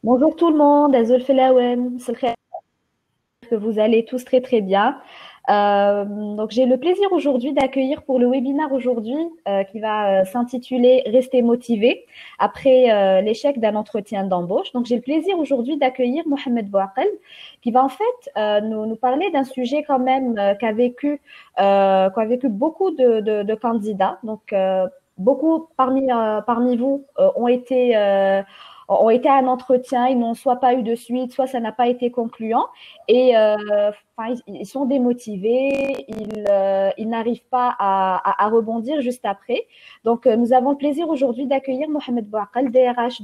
Bonjour tout le monde, Azul Felawen, c'est le khayr que vous allez tous très très bien. Donc j'ai le plaisir aujourd'hui d'accueillir pour le webinaire aujourd'hui qui va s'intituler Rester motivé après l'échec d'un entretien d'embauche. Donc j'ai le plaisir aujourd'hui d'accueillir Mohamed Bouaqel qui va en fait nous parler d'un sujet quand même qu'a vécu beaucoup de candidats. Donc beaucoup parmi vous ont été à un entretien, ils n'ont soit pas eu de suite, soit ça n'a pas été concluant. Et ils sont démotivés, ils n'arrivent pas à rebondir juste après. Donc, nous avons le plaisir aujourd'hui d'accueillir Mohamed Bouaqel, DRH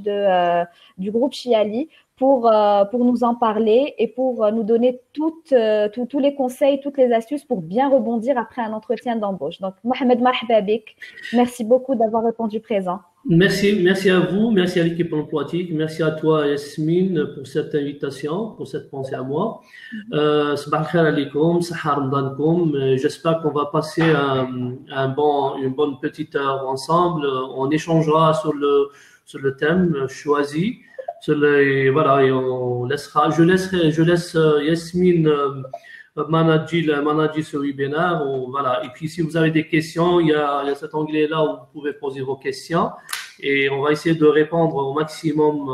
du groupe Chiali, pour nous en parler et pour nous donner tous les conseils, toutes les astuces pour bien rebondir après un entretien d'embauche. Donc, Mohamed Marhaba bik, merci beaucoup d'avoir répondu présent. Merci à vous, merci à l'équipe employtique, merci à toi Yasmine pour cette invitation, pour cette pensée à moi. Sabah al-khair alaikum, sahar ramadankoum. J'espère qu'on va passer une bonne petite heure ensemble. On échangera sur le thème choisi. Voilà, et je laisse Yasmine manager ce webinaire. Voilà. Et puis, si vous avez des questions, il y a cet onglet-là où vous pouvez poser vos questions et on va essayer de répondre au maximum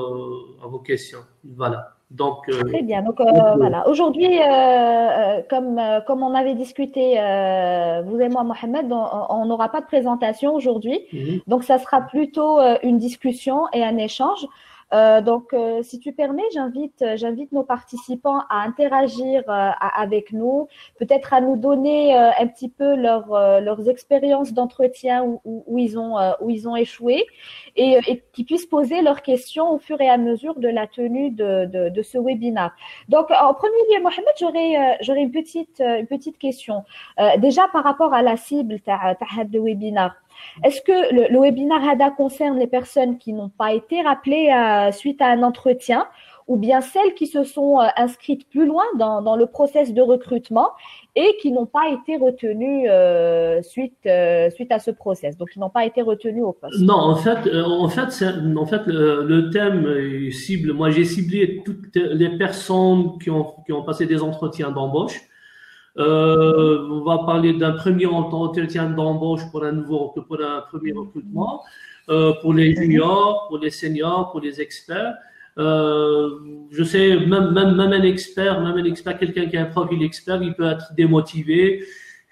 à vos questions. Voilà. Donc, très bien. Donc, voilà. Aujourd'hui, comme on avait discuté, vous et moi, Mohamed, on n'aura pas de présentation aujourd'hui. Donc, ça sera plutôt une discussion et un échange. Si tu permets, j'invite nos participants à interagir avec nous, peut-être à nous donner un petit peu leurs expériences d'entretien où ils ont échoué et qu'ils puissent poser leurs questions au fur et à mesure de la tenue de ce webinaire. Donc, en premier lieu, Mohamed, j'aurais une petite question. Déjà, par rapport à la cible de webinaire, est-ce que le webinaire HADA concerne les personnes qui n'ont pas été rappelées suite à un entretien ou bien celles qui se sont inscrites plus loin dans le process de recrutement et qui n'ont pas été retenues suite à ce process, donc qui n'ont pas été retenues au poste? Non, le thème cible. Moi, j'ai ciblé toutes les personnes qui ont passé des entretiens d'embauche. On va parler d'un premier entretien d'embauche pour un premier recrutement, pour les juniors, pour les seniors, pour les experts. Je sais, même un expert, quelqu'un qui a un profil expert, il peut être démotivé.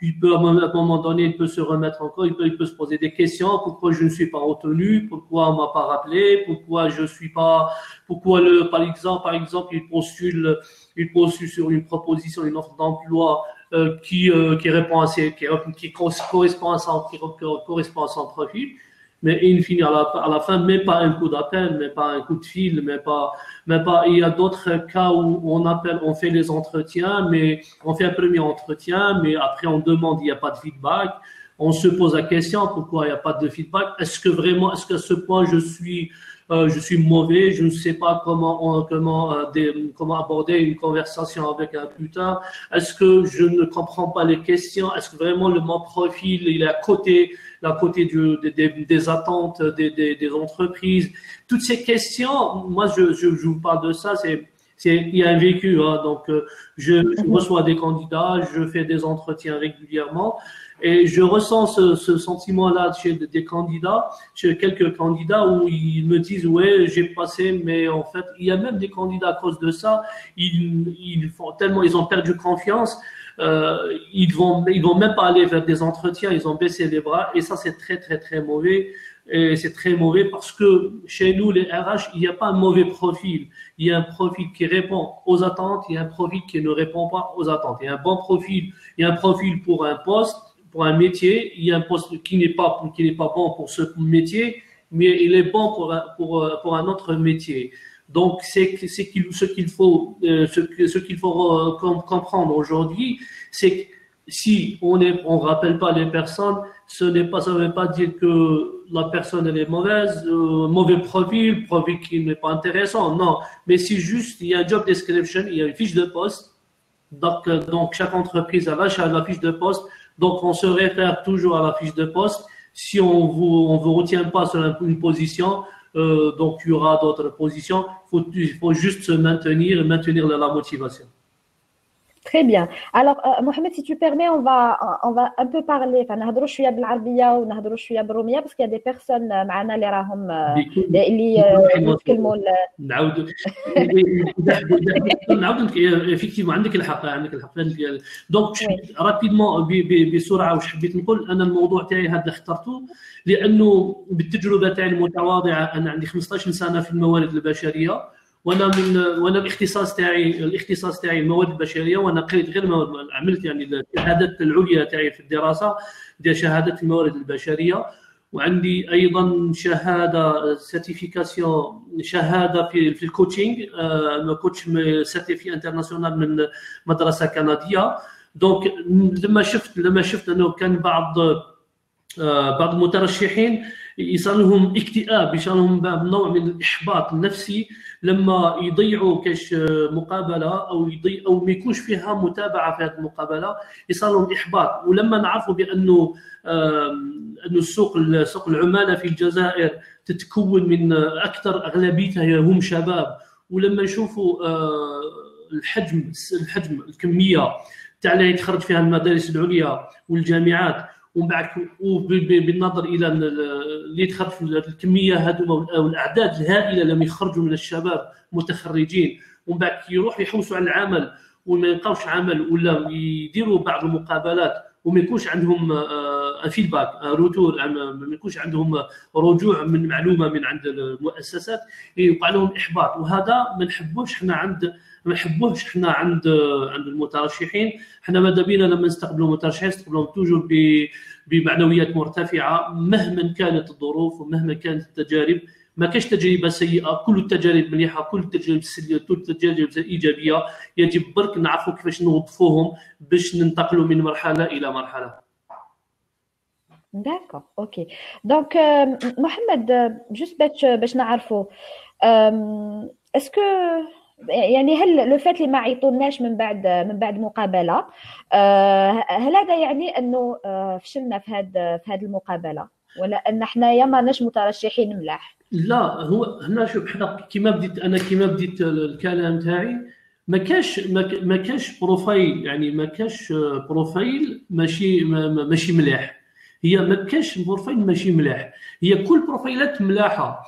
Il peut, à un moment donné, il peut se remettre encore, il peut se poser des questions. Pourquoi je ne suis pas retenu? Pourquoi on m'a pas rappelé? Pourquoi par exemple, il postule sur une proposition, une offre d'emploi, qui correspond à son profil. Mais in fine, à la fin, même pas un coup d'appel, même pas un coup de fil, même pas, il y a d'autres cas où on fait les entretiens, mais on fait un premier entretien, mais après on demande, il n'y a pas de feedback. On se pose la question, pourquoi il n'y a pas de feedback? Est-ce qu'à ce point je suis mauvais, je ne sais pas comment aborder une conversation avec un putain. Est-ce que je ne comprends pas les questions? Est-ce que vraiment mon profil, il est à côté des attentes des entreprises? Toutes ces questions, moi, je vous parle de ça, il y a un vécu, hein, donc je reçois des candidats, je fais des entretiens régulièrement et je ressens ce sentiment-là chez quelques candidats où ils me disent ouais, j'ai passé, mais en fait il y a même des candidats à cause de ça, ils ont perdu confiance. Ils vont même pas aller vers des entretiens, ils ont baissé les bras et ça c'est très très très mauvais. Et c'est très mauvais parce que chez nous, les RH, il n'y a pas un mauvais profil. Il y a un profil qui répond aux attentes, il y a un profil qui ne répond pas aux attentes. Il y a un bon profil, il y a un profil pour un poste, pour un métier. Il y a un poste qui n'est pas bon pour ce métier, mais il est bon pour un autre métier. Donc, ce qu'il faut comprendre aujourd'hui, c'est que si on rappelle pas les personnes, ça ne veut pas dire que la personne elle est mauvaise, mauvais profil qui n'est pas intéressant. Non, mais c'est juste, il y a un job description, il y a une fiche de poste. Donc chaque entreprise a la fiche de poste. Donc on se réfère toujours à la fiche de poste. Si on vous retient pas sur une position, donc il y aura d'autres positions. Il faut juste se maintenir la motivation. Très bien. Alors, Mohamed, si tu permets, on va un peu parler. Enfin, نهضروا شوية بالعربية ونهضروا شوية بالرومية parce qu'il y a des personnes معنا اللي راهم اللي يتكلموا نعاود افكتيفمون عندك الحق دونك رابيدمون بسرعه واش حبيت نقول انا الموضوع تاعي هذا اخترته لانه بالتجربه تاعي المتواضعه انا عندي 15 سنه في الموارد البشريه وانا الاختصاص تاعي المواد البشريه وانا قريت غير عملت يعني الشهادات العليا تاعي في الدراسه ديال شهاده الموارد البشريه وعندي ايضا شهاده سيرتيفيكاسيون شهاده في الكوتشينغ كوتش سيرتيفي انترناسيونال من مدرسه كنديه دونك لما شفت انه كان بعض المترشحين يصير لهم اكتئاب يصير لهم نوع من الاحباط النفسي لما يضيعوا كاش مقابله او ما يكونش فيها متابعه في هذه المقابله يصير لهم احباط ولما نعرفوا بانه سوق العماله في الجزائر تتكون من اكثر اغلبيتها هم شباب ولما نشوفوا الحجم الكميه تاع اللي يتخرج فيها المدارس العليا والجامعات ومن بعد بالنظر الى اللي يدخل في الكميه هذوما او الاعداد الهائله لما يخرجوا من الشباب متخرجين ومن بعد يروحوا يحوسوا على العمل وما يلقاوش عمل ولا يديروا بعض المقابلات وما يكونش عندهم فيدباك روتور ما يكونش عندهم رجوع من معلومه من عند المؤسسات يوقع لهم احباط وهذا ما نحبوش احنا عند المترشحين احنا ماذا بينا لما نستقبلوا مترشحين نستقبلهم توجور بمعنويات مرتفعه مهما كانت الظروف ومهما كانت التجارب ما كاش تجربه سيئه كل التجارب مليحه كل التجارب سيئه كل التجارب ايجابيه يجب برك نعرفوا كيفاش نوظفوهم باش ننتقلوا من مرحله الى مرحله. داكور اوكي دونك محمد جوست باش نعرفوا اسكو يعني هل لو فات اللي ما عيطولناش من بعد مقابله هل هذا يعني انه فشلنا في هذه المقابله ولا ان حنايا ماناش مترشحين ملاح؟ لا هو هنا شوف حنا كيما بديت الكلام تاعي ما كاش بروفايل يعني ما كاش بروفايل ماشي ملاح هي ما كاش بروفايل ماشي ملاح هي كل بروفايلات ملاح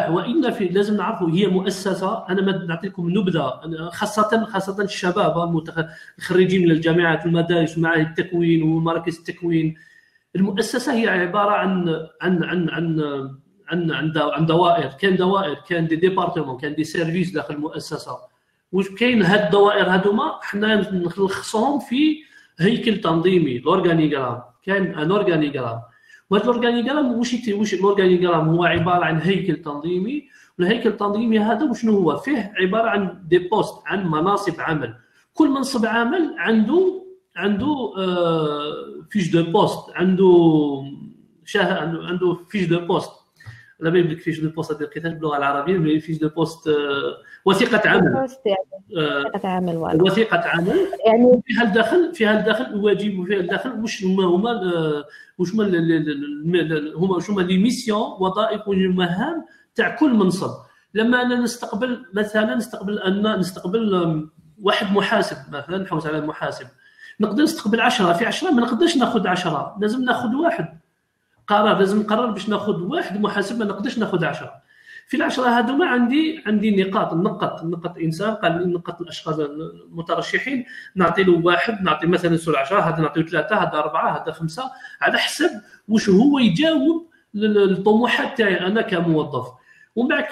وإلا لازم نعرفوا هي مؤسسه انا ما نعطيكم نبذه خاصه الشباب الخريجين من الجامعات والمدارس ومعاهد التكوين ومراكز التكوين المؤسسه هي عباره عن دوائر كان دي ديبارتمون كان دي سيرفيس داخل المؤسسه واش كاين هاد الدوائر هذوما حنا نلخصهم في هيكل تنظيمي الاورغانيغرام كان ان اورغانيغرام وهذا الاورغانيغرام واش الاورغانيغرام هو عباره عن هيكل تنظيمي والهيكل التنظيمي هذا وشنو هو فيه عباره عن دي بوست عن مناصب عمل كل منصب عمل عنده فيش دو بوست عنده فيش دو بوست لا ما يبلك فيش دو بوست هذه القتال باللغه العربيه مي فيش دو بوست وثيقه عمل وثيقه عمل يعني فيها الدخل الواجب وفيها الدخل واش هما لي ميسيون وظائف ومهام تاع كل منصب لما انا نستقبل واحد محاسب مثلا نحوس على المحاسب نقدر نستقبل 10 في 10 ما نقدرش ناخذ 10 لازم ناخذ واحد قرار لازم نقرر باش ناخذ واحد محاسب ما نقدرش ناخذ 10 في ال10 هذوما عندي نقط انسان قال نقط الاشخاص المترشحين نعطي له واحد نعطي مثلا سول 10 هذا نعطيه 3 هذا 4 هذا 5 على حسب واش هو يجاوب للطموحات تاعي انا كموظف ومن بعد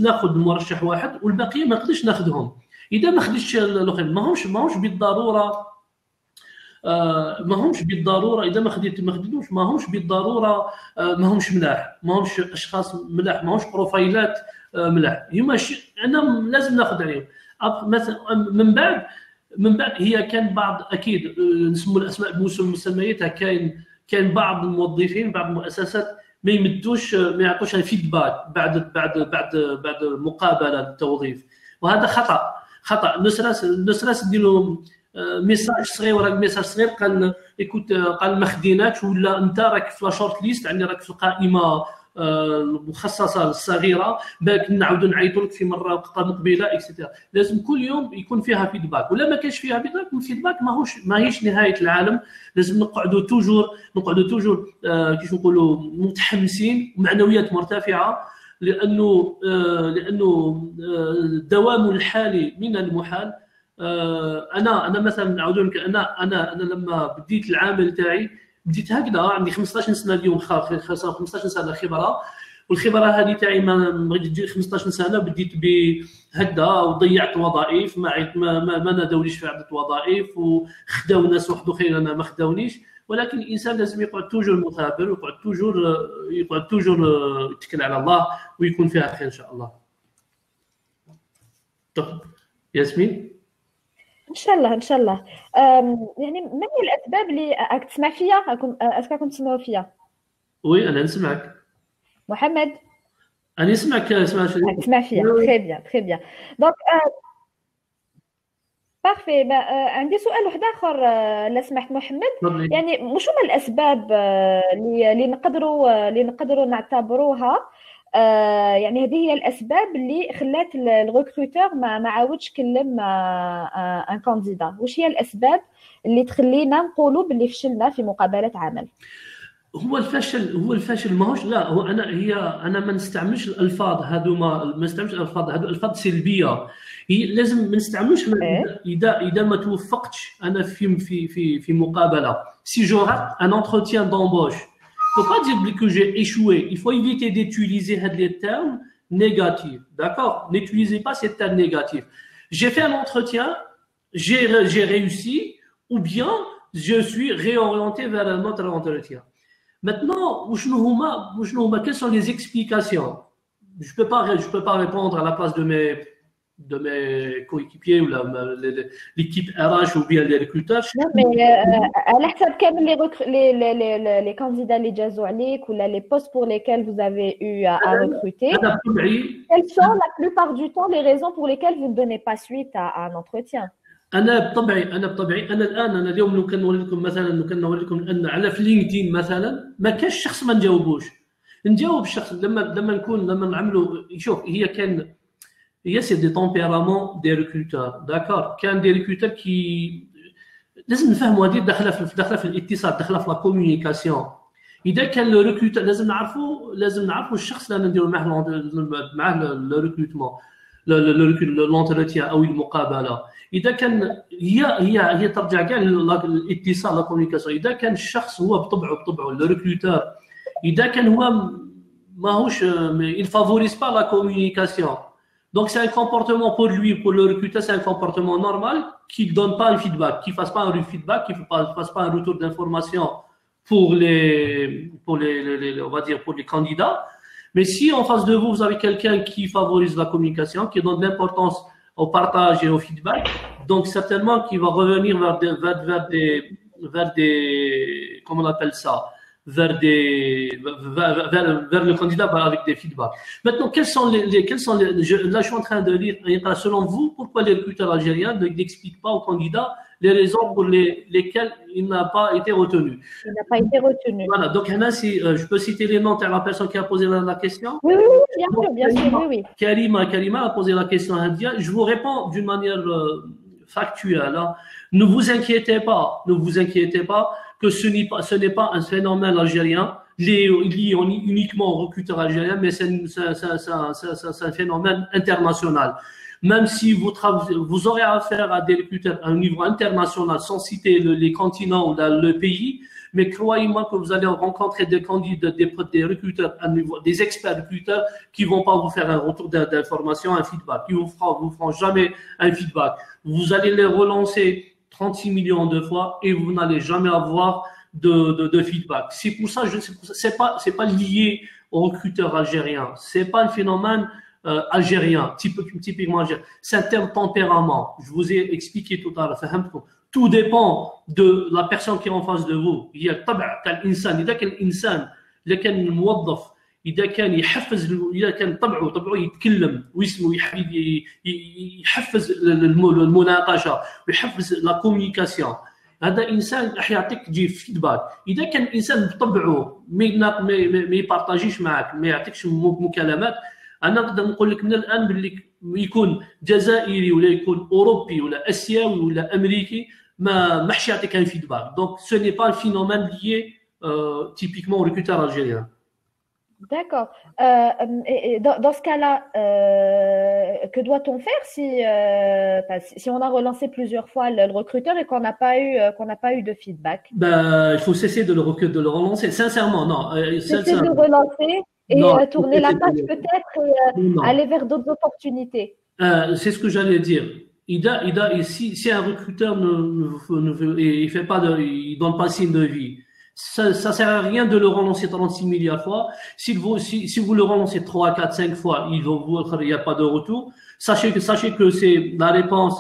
ناخذ مرشح واحد والباقيين ما نقدرش ناخذهم اذا ما خديتش الاخرين ماهمش بالضروره اذا ما خديتوش ماهمش بالضروره ماهمش ملاح ماهمش اشخاص ملاح ماهمش بروفايلات ملاح هما انا لازم ناخذ عليهم مثلا من بعد هي كان بعض اكيد نسموا الاسماء بمسمياتها كان بعض الموظفين بعض المؤسسات ما يعطوش فيدباك بعد مقابله التوظيف وهذا خطا نسراس نديروا ميساج صغير قال ايكوت قال ما خديناكش ولا انت راك في لا شورت ليست يعني راك في القائمه المخصصه الصغيره باك نعاودوا نعيطوا لك في مره مقبله اكسترا. لازم كل يوم يكون فيها فيدباك، ولا ما كانش فيها فيدباك ماهيش نهايه العالم. لازم نقعدوا توجور كيف نقولوا متحمسين ومعنويات مرتفعه، لانه الدوام الحالي من المحال. انا مثلا نعاود لك، انا لما بديت العامل تاعي بديت هكذا، عندي 15 سنه اليوم، 15 سنه خبره، والخبره هذه تاعي ما بغيت 15 سنه بديت بهكذا، وضيعت وظائف ما نادوليش في عده وظائف، وخداو ناس واحد اخرين انا ما خداونيش. ولكن الانسان لازم يقعد توجور مثابر، ويقعد توجور يتكل على الله، ويكون فيها خير ان شاء الله. طب ياسمين، ان شاء الله ان شاء الله. يعني ما هي الاسباب اللي راك تسمع فيا؟ اسكو راكم تسمعوا فيا؟ وي انا نسمعك. محمد انا نسمعك. تسمع فيا؟ تري بيان تري بيان. دونك بارفي. عندي سؤال واحد اخر لا سمحت محمد. يعني مش هما الاسباب اللي نقدروا نعتبروها، يعني هذه هي الاسباب اللي خلات الريكروتور ما عاودش كلم ان كانديدا؟ واش هي الاسباب اللي تخلينا نقولوا باللي فشلنا في مقابله عمل؟ هو الفشل ماهوش، لا هو انا ما نستعملش الالفاظ هذوما، ما نستعملش الالفاظ هذو، الفاظ سلبيه. هي لازم ما نستعملوش اذا ما توفقتش انا في مقابله. Si je rate un entretien d'embauche, il ne faut pas dire que j'ai échoué. Il faut éviter d'utiliser les termes négatifs. D'accord? N'utilisez pas ces termes négatifs. J'ai fait un entretien, j'ai réussi, ou bien je suis réorienté vers un autre entretien. Maintenant, quelles sont les explications? Je peux pas répondre à la place de mes coéquipiers ou l'équipe RH ou bien les recruteurs. Non, mais على حسب كامل les candidats اللي جازوا عليك ولا les postes pour lesquels vous avez eu à recruter. Quelles sont la plupart du temps les raisons pour lesquelles vous ne donnez pas suite à un entretien? انا بطبعي انا اليوم لو كنوري لكم ان على في لينكدين مثلا ما كاش شخص ما نجاوبوش. نجاوب الشخص لما نعملوا. شوف هي سي دي تمبيرامون دي ريكروتور. داكور؟ كان دي ريكروتور كي لازم نفهموا هذه داخله في الاتصال، داخله في لا كومونيكاسيون. اذا كان لو ريكروتور لازم نعرفوا الشخص اللي نديروا معاه لو ريكروتمون، لونتروتيان او المقابله. اذا كان هي ترجع كاع للاتصال، لا كومونيكاسيون. اذا كان الشخص هو بطبعه لو ريكروتور، اذا كان هو ماهوش il favorise pas la communication. Donc c'est un comportement pour lui, pour le recruteur, c'est un comportement normal qui ne donne pas un feedback, qui ne fasse pas un feedback, qui ne fasse pas un retour d'information pour on va dire pour les candidats. Mais si en face de vous, vous avez quelqu'un qui favorise la communication, qui donne de l'importance au partage et au feedback, donc certainement qu'il va revenir vers des comment on appelle ça, vers le candidat avec des feedbacks. Maintenant, quels sont les là je suis en train de lire, selon vous, pourquoi les recruteurs algériens n'expliquent pas aux candidats les raisons pour lesquelles il n'a pas été retenu. Il n'a pas été retenu. Voilà, donc si je peux citer les noms de la personne qui a posé la question. Oui, bien sûr, oui. Karima a posé la question à Hadia. Je vous réponds d'une manière factuelle. Hein. Ne vous inquiétez pas que ce n'est pas un phénomène algérien lié uniquement aux recruteurs algériens, mais c'est un phénomène international. Même si vous aurez affaire à des recruteurs à un niveau international, sans citer les continents ou le pays, mais croyez-moi que vous allez rencontrer des candidats, des recruteurs à niveau, des experts recruteurs qui vont pas vous faire un retour d'information, un feedback. Ils vous feront jamais un feedback. Vous allez les relancer 36 millions de fois et vous n'allez jamais avoir de feedback. C'est pour ça, c'est pas lié aux recruteurs algériens. C'est pas un phénomène algérien, typiquement algérien. C'est un terme tempérament. Je vous ai expliqué tout à l'heure. Tout dépend de la personne qui est en face de vous. Il y a طبع كالإنسان. إذا كان الإنسان إذا كان موظف، إذا كان يحفز، إذا كان طبعه يتكلم ويسمو يحفز المناقشة ويحفز لا كوميونيكاسيون، هذا انسان راح يعطيك تجي فيدباك. اذا كان الانسان بطبعه ما يبارطاجيش معك، ما يعطيكش مكالمات، انا نقدر نقول لك من الان باللي يكون جزائري ولا يكون اوروبي ولا اسيوي ولا امريكي ما حش يعطيك ان فيدباك. دونك سو ني با فينومين lié typiquement au recruteur algérien. D'accord. Dans ce cas-là, que doit-on faire si on a relancé plusieurs fois le recruteur et qu'on n'a pas eu de feedback? Il faut cesser de le relancer. Sincèrement, non. Cesser de le relancer et tourner la page peut-être et aller vers d'autres opportunités. C'est ce que j'allais dire. Si un recruteur il donne pas signe de vie, ça sert à rien de le relancer 36 milliards de fois. Si vous le relancez 3, 4, 5 fois, il n'y a pas de retour. Sachez que la réponse,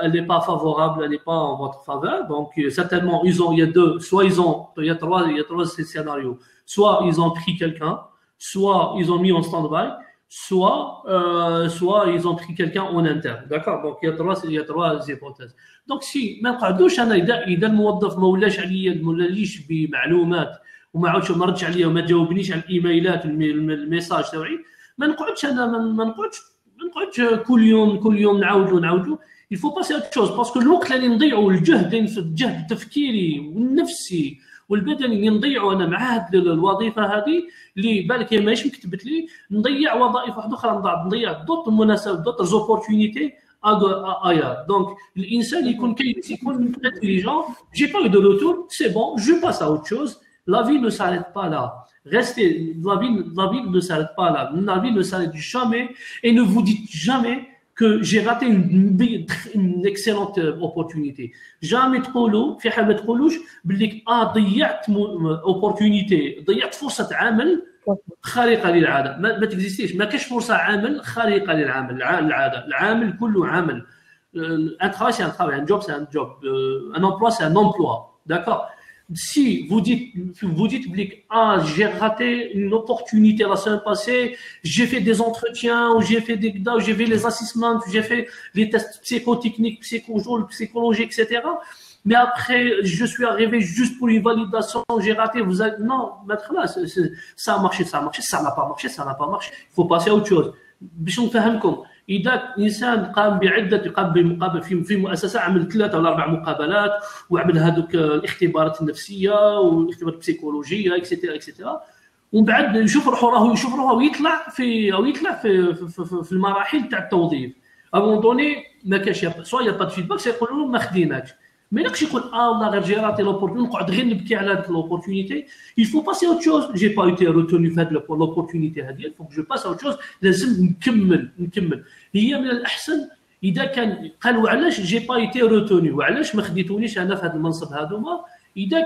elle n'est pas favorable, elle n'est pas en votre faveur. Donc, certainement, il y a trois scénarios. Soit ils ont pris quelqu'un, soit ils ont mis en stand-by, soit ils ont pris quelqu'un en interne. D'accord? Donc, il y a trois hypothèses. Donc, si ما نقعدوش انا اذا الموظف ما ولاش عليا ما ولاليش بمعلومات وما عاودش ما ردش عليا وما جاوبنيش على الايميلات الميساج تاعي، ما نقعدش انا ما نقعدش كل يوم نعاودوا. il faut passer à autre chose parce que الوقت اللي نضيعوا الجهد التفكيري والنفسي والبدني اللي نضيعوا انا مع هذه الوظيفه هذه اللي بالك ماهيش مكتبت لي، نضيع وظائف واحده اخرى، نضيع دوت مناسبات دوت زوبورتونيتي ailleurs. Donc, l'insan يكون intelligent. J'ai pas eu de retour, c'est bon, je passe à autre chose. La vie ne s'arrête pas là. Restez, la vie ne s'arrête pas là. La vie ne s'arrête jamais. Et ne vous dites jamais que j'ai raté une excellente opportunité. Jamais trop lourd, في حال ما تقولوش باللي ضيعت opportunité، ضيعت فرصة عمل خارقه للعاده. ما تكزيستيش، ما كاش فرصه عمل خارقه للعمل. العامل كله عمل. un travail c'est un travail, un job c'est un job, un emploi c'est un emploi. D'accord? Si vous dites j'ai raté une opportunité la semaine passée, j'ai fait des entretiens, ou j'ai fait j'ai fait les assessments, j'ai fait les tests psychotechniques, psychologiques, etc. Mais après, je suis arrivé juste pour une validation, j'ai raté. Non, maître là, ça a marché, ça n'a pas marché. Il faut passer à autre chose. باش نفهمكم، إذا إنسان قام في مؤسسة عمل 3 ولا 4 مقابلات وعمل هذوك الاختبارات النفسية والاختبارات البسيكولوجية اكسترا ومن بعد يشوف روحه ويطلع في المراحل تاع التوظيف. ابون دوني ما كاش سوا يا با دو فيدباك، سيقولوا له ما خديناكش. ما يقدرش يقول والله غير جي راتي لوبورتونيتي نقعد غير نبكي على هذيك لوبورتونيتي. il faut passer à autre chose. j'ai pas été retenu في هذه لوبورتونيتي هذه. il faut que je passe à autre chose. لازم نكمل. هي من الاحسن اذا كان قالوا علاش جي با ايتي روتوني وعلاش ما خديتونيش انا في هذا المنصب هذوما. اذا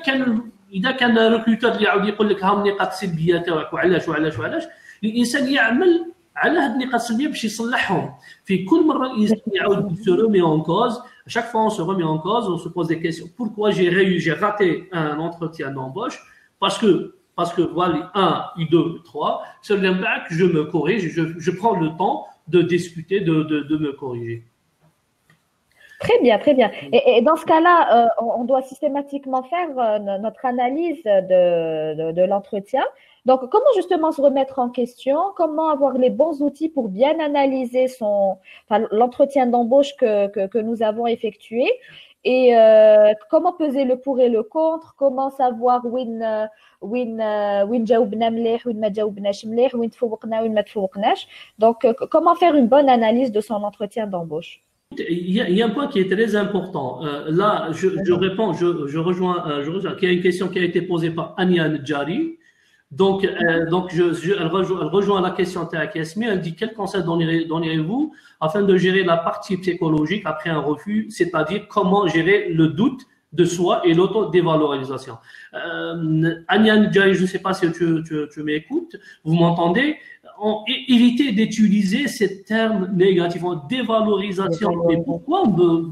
كان ريكروتور اللي يعاود يقول لك ها النقاط السلبيه تاعك وعلاش الانسان يعمل على هذه النقاط السلبيه باش يصلحهم. في كل مره الانسان يعاود se remet en cause. À chaque fois, on se remet en cause, on se pose des questions. Pourquoi j'ai raté un entretien d'embauche? Parce que voilà, 1, 2, 3, sur l'impact, je me corrige, je prends le temps de discuter, de me corriger. Très bien, très bien. Et dans ce cas-là, on doit systématiquement faire notre analyse de l'entretien. Donc, comment justement se remettre en question? Comment avoir les bons outils pour bien analyser l'entretien d'embauche que nous avons effectué? Et comment peser le pour et le contre? Comment savoir وين جاوبنا مليح وين ما جاوبناش مليح وين تفوقنا وين ما تفوقناش. Donc, comment faire une bonne analyse de son entretien d'embauche? Il y a un point qui est très important. Là, je rejoins, qu'il y a une question qui a été posée par Ania Nedjari. Donc, elle rejoint la question de Yasmine. Elle dit quel conseil donneriez-vous afin de gérer la partie psychologique après un refus, c'est-à-dire comment gérer le doute de soi et l'autodévalorisation. Ania Nedjari, je ne sais pas si tu m'écoutes, vous m'entendez? Évitez d'utiliser ces termes négatifs, dévalorisation. Mais pourquoi?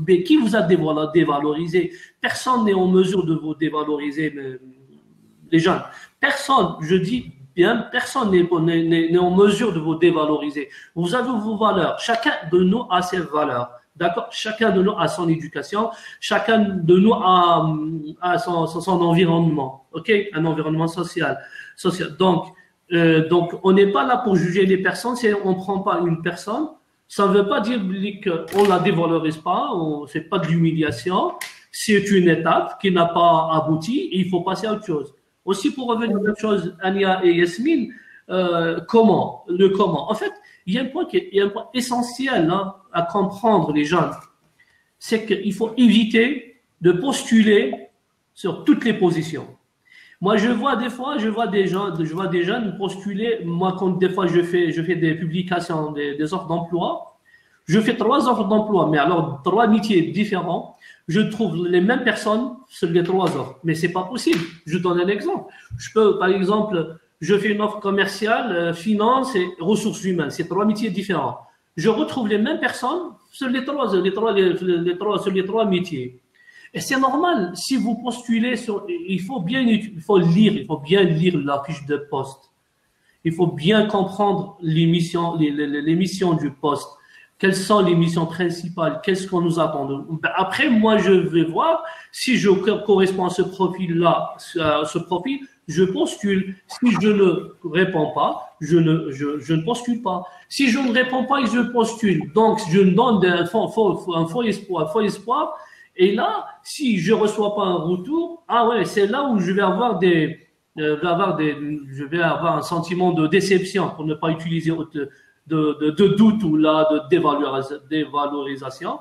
Mais qui vous a dévalorisé? Personne n'est en mesure de vous dévaloriser, les gens. Personne, je dis bien, personne n'est en mesure de vous dévaloriser. Vous avez vos valeurs. Chacun de nous a ses valeurs. D'accord? Chacun de nous a son éducation, chacun de nous a son environnement, ok? Un environnement social. Donc, on n'est pas là pour juger les personnes. Si on ne prend pas une personne, ça ne veut pas dire qu'on ne la dévalorise pas, c'est pas de l'humiliation. C'est une étape qui n'a pas abouti et il faut passer à autre chose. Aussi, pour revenir à la même chose, Ania et Yasmine, comment? En fait, il y a un point essentiel hein, à comprendre, les jeunes. C'est qu'il faut éviter de postuler sur toutes les positions. Moi, je vois des jeunes postuler. Moi, quand des fois je fais des publications, des offres d'emploi, je fais 3 offres d'emploi, mais alors 3 métiers différents. Je trouve les mêmes personnes sur les 3 offres, mais c'est pas possible. Je donne un exemple. Par exemple, je fais une offre commerciale, finance et ressources humaines. C'est 3 métiers différents. Je retrouve les mêmes personnes sur les 3 métiers. Et c'est normal. Si vous postulez il faut bien lire la fiche de poste. Il faut bien comprendre les missions du poste. Quelles sont les missions principales? Qu'est-ce qu'on nous attend? Après, moi, je vais voir si je correspond à ce profil-là, je postule. Si je ne réponds pas, je ne postule pas. Si je ne réponds pas et je postule, donc je donne un faux espoir. Et là, si je reçois pas un retour, c'est là où je vais avoir un sentiment de déception, pour ne pas utiliser de doute ou là de dévalorisation.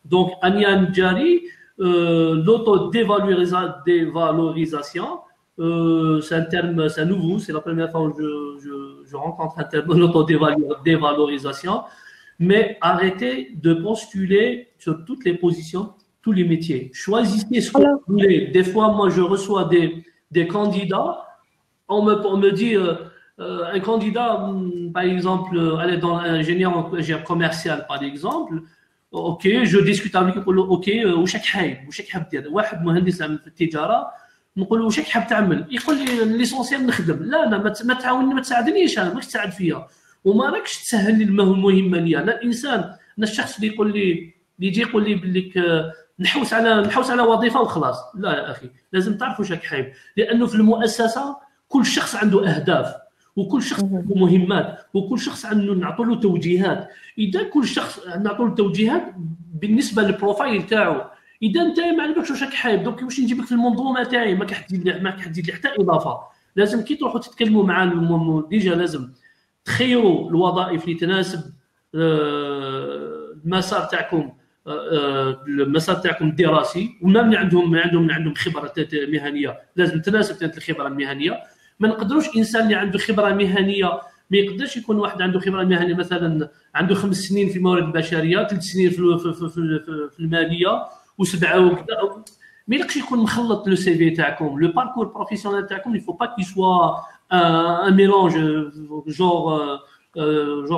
Donc, Ania Njari, l'autodévalorisation, c'est un terme, c'est nouveau, c'est la première fois où je rencontre un terme, l'autodévalorisation. Mais arrêtez de postuler sur toutes les positions, tous les métiers. Choisissez ce que vous voulez. Des fois, moi, je reçois des candidats, on me dit, un candidat, par exemple, elle est dans l'ingénieur commercial, par exemple. Ok, je discute avec lui. Ok, واش حاب دير واحد مهندس عمل في التجاره نقول له واش حاب تعمل يقول لي ليسونسيال نخدم لا انا ما تعاوني ما تساعدنيش انا ماكش تساعد فيا وما راكش تسهل لي المهمه ليا انا الانسان انا الشخص اللي يجي يقول لي بليك نحوس على وظيفه وخلاص لا يا اخي لازم تعرف واش راك حايب لانه في المؤسسه كل شخص عنده اهداف وكل شخص عنده مهمات وكل شخص عنده نعطوا له توجيهات اذا كل شخص نعطوا له توجيهات بالنسبه للبروفايل تاعو اذا انت ما عندكش واش راك حايب دونك واش نجيبك في المنظومه تاعي ما كتدير لي حتى اضافه لازم كي تروحوا تتكلموا مع ديجا لازم تخيروا الوظائف اللي تناسب المسار تاعكم الدراسي وما من عندهم خبره مهنيه لازم تناسب الخبره المهنيه ما نقدروش انسان اللي عنده خبره مهنيه ما يقدرش يكون واحد عنده خبره مهنيه مثلا عنده 5 سنين في الموارد البشريه 3 سنين في الماليه و7 وكذا ما يقدرش يكون مخلط لو سي في تاعكم لو باركور بروفيسيونيل تاعكم il faut pas qu'il soit un mélange genre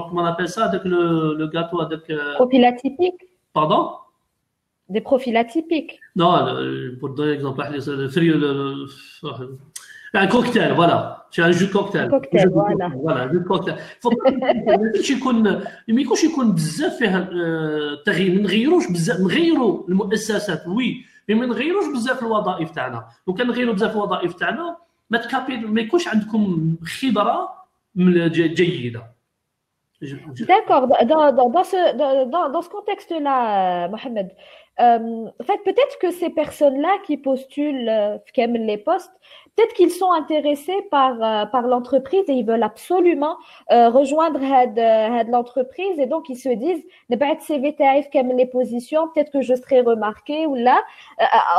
comment on appelle ça avec le gâteau avec profil atypique. Pardon? Des profils atypiques. Non, pour donner un exemple, un cocktail, voilà. C'est un jus de cocktail. Voilà, un jus de cocktail. ما يكونش يكون بزاف فيه تغيير ما نغيروش بزاف نغيروا المؤسسات وي ما نغيروش بزاف الوظائف تاعنا وكنغيروا بزاف الوظائف تاعنا ما يكونش عندكم خبره جيده. D'accord. Dans ce contexte-là, Mohamed, en fait, peut-être que ces personnes-là qui postulent les postes, peut-être qu'ils sont intéressés par l'entreprise et ils veulent absolument rejoindre l'entreprise et donc ils se disent les positions, peut-être que je serai remarqué ou là,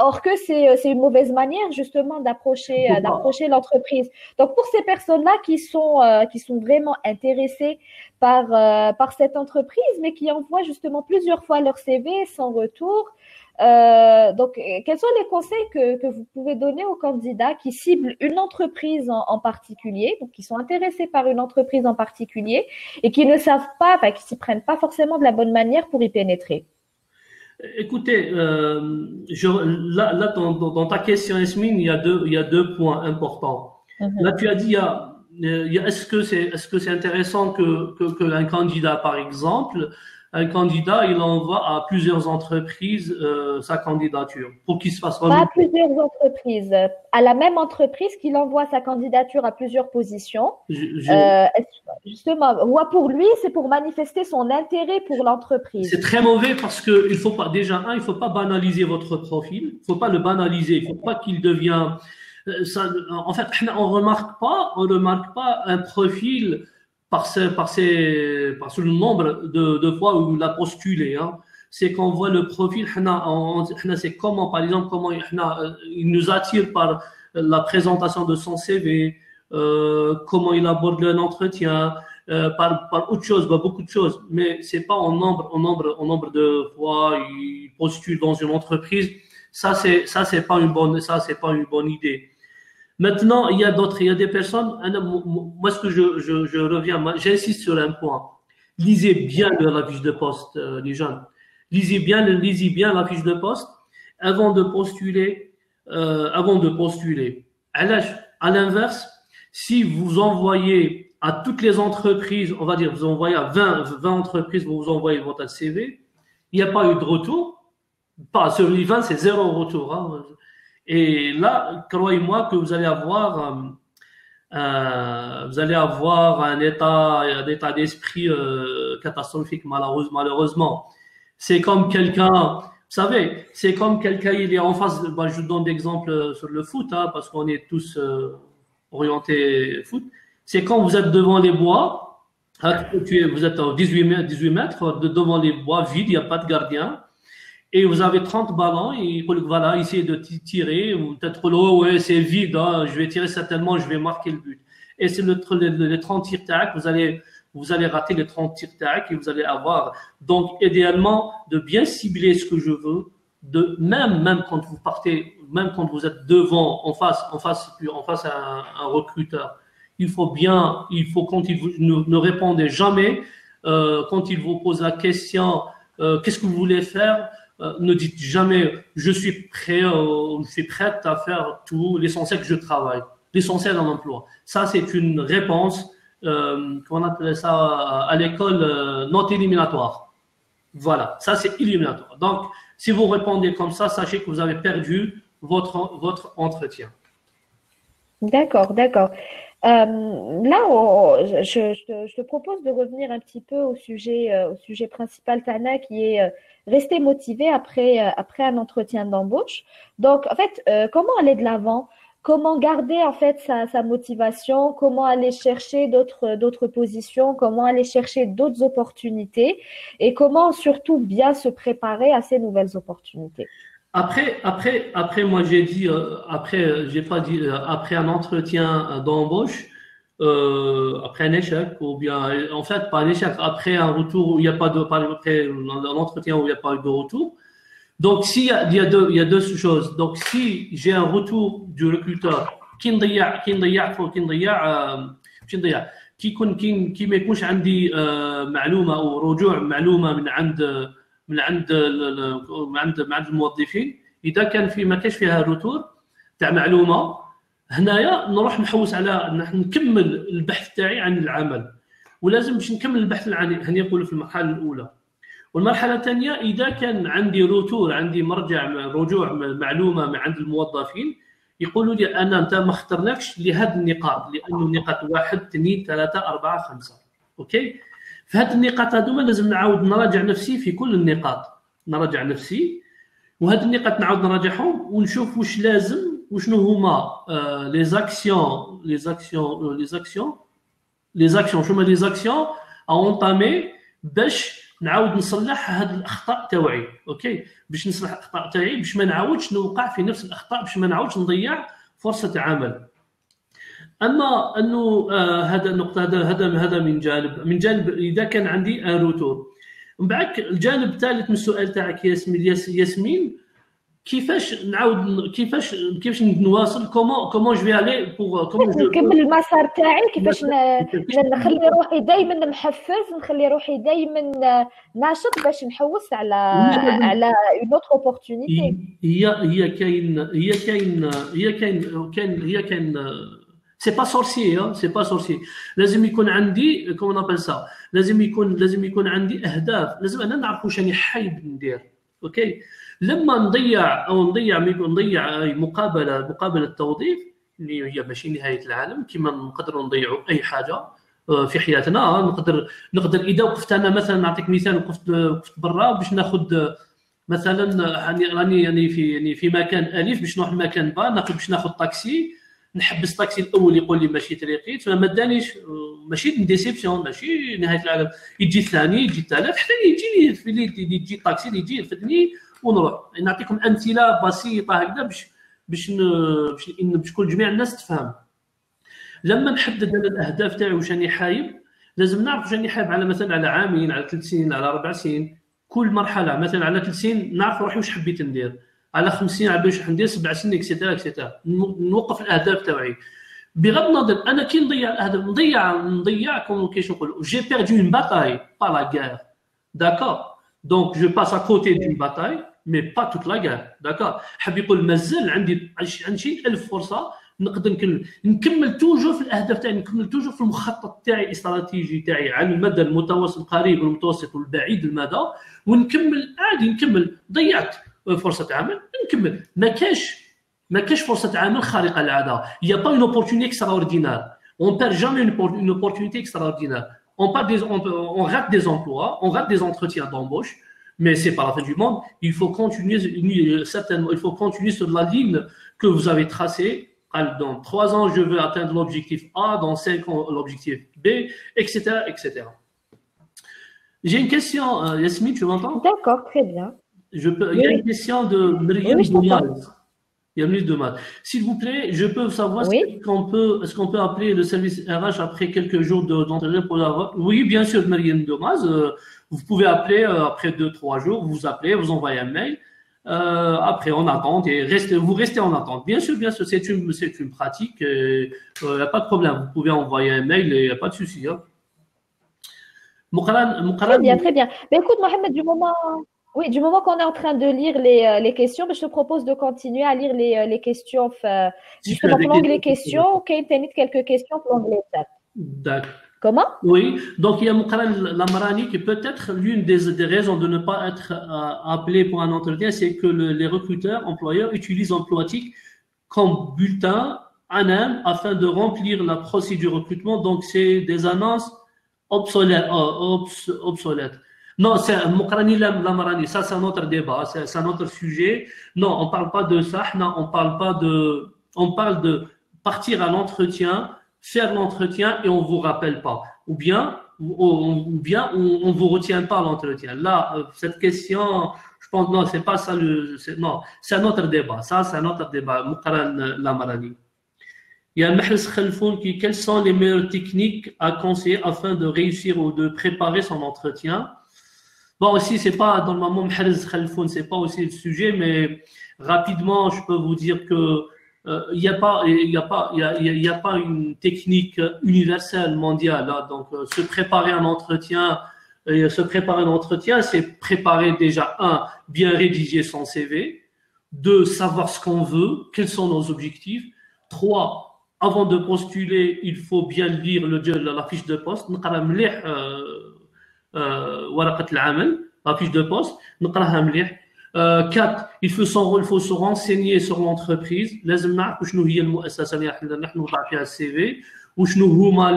or que c'est une mauvaise manière justement d'approcher l'entreprise. Donc pour ces personnes-là qui sont vraiment intéressées par cette entreprise, mais qui envoient justement plusieurs fois leur CV sans retour. Donc, quels sont les conseils que vous pouvez donner aux candidats qui ciblent une entreprise en particulier, donc qui sont intéressés par une entreprise en particulier et qui ne savent pas, qui s'y prennent pas forcément de la bonne manière pour y pénétrer? Écoutez, là dans ta question, Yasmine, il y a deux points importants. Là, tu as dit, est-ce que c'est intéressant que un candidat, par exemple, un candidat, il envoie à plusieurs entreprises sa candidature pour qu'il se fasse Pas remettre. à plusieurs entreprises. À la même entreprise qu'il envoie sa candidature à plusieurs positions. Justement, pour lui, c'est pour manifester son intérêt pour l'entreprise. C'est très mauvais parce que il faut pas, déjà, il faut pas banaliser votre profil. Il faut pas le banaliser. Il faut pas qu'il devienne. En fait, on remarque pas un profil par le nombre de fois où il a postulé. Hein. C'est qu'on voit le profil. C'est comment, par exemple, comment il nous attire par la présentation de son CV, comment il aborde un entretien, par autre chose, beaucoup de choses. Mais c'est pas en nombre de fois il postule dans une entreprise. Ça c'est pas une bonne idée. Maintenant, il y a des personnes. Moi, ce que je reviens, j'insiste sur un point. Lisez bien la fiche de poste, les jeunes. Lisez bien la fiche de poste avant de postuler. À l'inverse, si vous envoyez à toutes les entreprises, on va dire, vous envoyez à 20 entreprises, vous envoyez votre CV, il n'y a pas eu de retour. Pas sur les 20, c'est 0 retour. Hein. Et là, croyez-moi que vous allez avoir un état d'esprit catastrophique, malheureusement. C'est comme quelqu'un, vous savez, il est en face. Je vous donne d'exemples sur le foot, hein, parce qu'on est tous orientés foot. C'est quand vous êtes devant les bois, vous êtes à 18 mètres devant les bois vides, il n'y a pas de gardien. Et vous avez 30 ballons, et voilà, essayez de tirer, ou peut-être ouais, c'est vide, hein, je vais tirer certainement, je vais marquer le but. Et c'est les 30 tirs-tac, vous allez rater les 30 tirs-tac et vous allez avoir, donc, idéalement, de bien cibler ce que je veux, même quand vous partez, même quand vous êtes en face à un recruteur. Il faut quand ne répondez jamais, quand il vous pose la question, qu'est-ce que vous voulez faire? Ne dites jamais je suis prête à faire tout, l'essentiel que je travaille, l'essentiel en emploi. Ça, c'est une réponse, qu'on appelle ça à l'école, non éliminatoire. Voilà, ça c'est éliminatoire. Donc, si vous répondez comme ça, sachez que vous avez perdu votre entretien. D'accord. Là, je te propose de revenir un petit peu au sujet principal, Tana, qui est rester motivé après un entretien d'embauche. Donc, en fait, comment aller de l'avant? Comment garder en fait sa motivation? Comment aller chercher d'autres positions? Comment aller chercher d'autres opportunités? Et comment surtout bien se préparer à ces nouvelles opportunités? Après, moi j'ai dit, j'ai pas dit après un entretien d'embauche, après un échec, ou bien, en fait, pas un échec, après un retour où il n'y a pas de, après un entretien où il n'y a pas eu de retour. Donc, il y a deux choses. Donc, si j'ai un retour du recruteur, qui ما يكونش عندي معلومه او رجوع معلومه من عند الموظفين، اذا كان ما كاش فيها روتور تاع معلومه، هنايا نروح نحوس على نكمل البحث تاعي عن العمل، ولازم باش نكمل البحث عن يقولوا في المرحله الاولى. والمرحله الثانيه اذا كان عندي روتور، عندي رجوع معلومه من عند الموظفين، يقولوا لي انت ما اخترناكش لهذه النقاط، لانه النقاط 1 2 3 4 5. اوكي، في هذه النقاط هذوما لازم نعاود نراجع نفسي في كل النقاط، نراجع نفسي، وهذه النقاط نعاود نراجعهم ونشوف واش لازم وشنو هما لي زاكسيون شنو هما لي زاكسيون اونطامي باش نعاود نصلح هاد الاخطاء تاوعي. اوكي، باش نصلح الاخطاء تاعي، باش ما نعاودش نوقع في نفس الاخطاء، باش ما نعاودش نضيع فرصه عمل. اما انه هذا النقطه، هذا من جانب اذا كان عندي ان روتور. من بعد الجانب الثالث من السؤال تاعك ياسمين، كيفاش نواصل، كومون جو في الي بور نكمل المسار تاعي، كيفاش نخلي روحي دائما محفز، نخلي روحي دائما ناشط باش نحوس على اون اوتر اوبورتونيتي. هي كاين سي با سورسي سي با سورسي. لازم يكون عندي كومون ابل سا، لازم يكون عندي اهداف، لازم انا نعرف واش راني حايب ندير. اوكي، لما نضيع مقابله توظيف اللي هي ماشي نهايه العالم، كما نقدروا نضيعوا اي حاجه في حياتنا. نقدر اذا وقفت انا مثلا، نعطيك مثال، وقفت برا باش ناخذ مثلا، راني في مكان الف باش نروح لمكان با، باش ناخذ طاكسي، نحبس الطاكسي الاول يقول لي ماشي طريقيت، فما دانيش، ماشي ديسيبسيون، ماشي نهايه العالم. يجي الثاني، يجي الثالث، حتى يجيني في الليل يجي الطاكسي، يجي يرفدني ونروح. نعطيكم امثله بسيطه هكذا باش كل جميع الناس تفهم. لما نحدد انا الاهداف تاعي واش راني حايب، لازم نعرف واش راني حايب على مثلا على عامين، على 3 سنين، على 4 سنين. كل مرحله مثلا على 3 سنين نعرف روحي واش حبيت ندير، على 5 سنين على واش ندير، 7 سنين اكسيتيرا اكسيتيرا. نوقف الاهداف تاعي. بغض النظر انا كي نضيع الاهداف، نضيع كومون كيش نقول، جي بيردو اون باتاي با لا غير، داكور. دونك جو باس ا كوتي دون باتاي مي با توت لا غير، داكور. حاب يقول مازال عندي 20,000 فرصه نقدر نكمل توجور في الاهداف تاعي، نكمل توجور في المخطط تاعي الاستراتيجي تاعي على المدى المتوسط القريب والمتوسط والبعيد المدى، ونكمل عادي. نكمل. ضيعت فرصه عمل، نكمل. ما كاش فرصه عمل خارقه للعاده. يا با اون اوبورتونيتي اكستراوردينير، اون بير جامي اون اوبورتونيتي اكستراوردينير. On rate des emplois, on rate des entretiens d'embauche, mais c'est pas la fin du monde. Il faut continuer sur la ligne que vous avez tracée. Dans 3 ans, je veux atteindre l'objectif A, dans 5 ans, l'objectif B, etc., etc. J'ai une question, Yasmine, tu m'entends? D'accord, très bien. Il y a une question de Myriam Domaz. S'il vous plaît, je peux savoir est-ce qu'on peut appeler le service RH après quelques jours d'entretien pour l'avoir? Oui, bien sûr, Myriam Domaz. Vous pouvez appeler après 2-3 jours, vous appelez, vous envoyez un mail. Après, on attend et vous restez en attente. Bien sûr, c'est une pratique. Il n'y a pas de problème. Vous pouvez envoyer un mail et il n'y a pas de souci. Hein. Très bien. Mais écoute, Mohamed, du moment qu'on est en train de lire les questions, je te propose de continuer à lire les questions. Justement, pour l'onglet questions, ok, tu as quelques questions pour l'onglet chat. D'accord. Comment? Oui, donc il y a Moukran Lamarani qui peut-être l'une des raisons de ne pas être appelé pour un entretien, c'est que les recruteurs, employeurs utilisent Emploatic comme bulletin ANAM afin de remplir la procédure de recrutement. Donc c'est des annonces obsolètes. Non, c'est Moukran Lamarani, ça c'est un autre débat, c'est un autre sujet. Non, on parle pas de ça, non, on parle de partir à l'entretien, faire l'entretien et on vous rappelle pas, ou bien on vous retient pas l'entretien. Là, cette question, je pense non, c'est pas ça c'est un autre débat. Ça, c'est un autre débat. Moukran Lamarani. Il y a Mahres Khalfoun qui, quelles sont les meilleures techniques à conseiller afin de réussir ou de préparer son entretien? Bon, aussi, c'est pas dans le moment Mahres Khalfoun, c'est pas aussi le sujet, mais rapidement, je peux vous dire que il n'y a pas une technique universelle mondiale. Hein. Donc, se préparer un entretien, c'est préparer déjà bien rédiger son CV, 2, savoir ce qu'on veut, quels sont nos objectifs, 3, avant de postuler, il faut bien lire la fiche de poste, la fiche de poste, 4, il faut se renseigner sur l'entreprise. لازم نعرف شنو هي المؤسسة اللي نحن نوضع فيها السي في، وشنو هما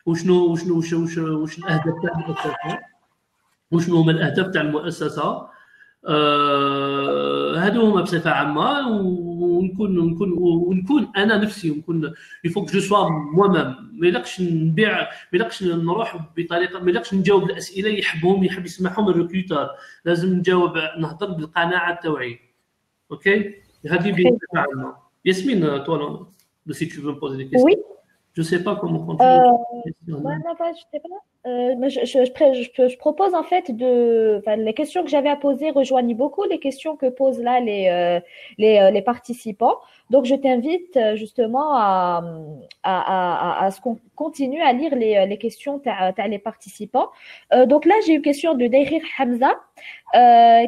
وش الأهداف تاع المؤسسة، وشنو هما الأهداف تاع المؤسسة. هادو هما بصفة عامة. ونكون أنا نفسي، il faut que je sois moi-même. ما يلقش نروح بطريقة، ما يلقش نجاوب الأسئلة يحب يسمعهم الريكروتر. لازم نهضر بالقناعة تاعي. اوكي، هذه بصفة عامة. Yasmine, toi, si tu veux me poser des questions. Oui. Je sais pas comment continuer. Je sais pas. Mais je propose en fait enfin, les questions que j'avais à poser rejoignent beaucoup les questions que posent là les participants. Donc, je t'invite justement à ce qu'on continue à lire les questions t'as les participants. Donc là, j'ai une question de Deirir Hamza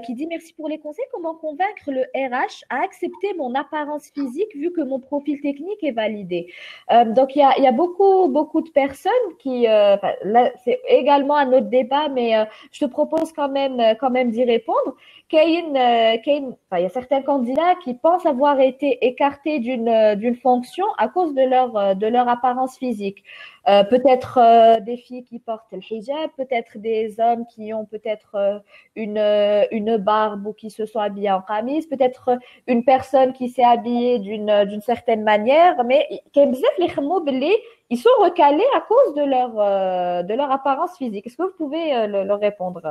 qui dit merci pour les conseils. Comment convaincre le RH à accepter mon apparence physique vu que mon profil technique est validé? Donc, il y a beaucoup de personnes qui, enfin, là, c'est également un autre débat, mais je te propose quand même d'y répondre. Enfin, il y a certains candidats qui pensent avoir été écartés d'une fonction à cause de leur apparence physique. Peut-être des filles qui portent le hijab, peut-être des hommes qui ont peut-être une barbe ou qui se sont habillés en camis, peut-être une personne qui s'est habillée d'une certaine manière, mais ils sont recalés à cause de leur apparence physique. Est-ce que vous pouvez leur répondre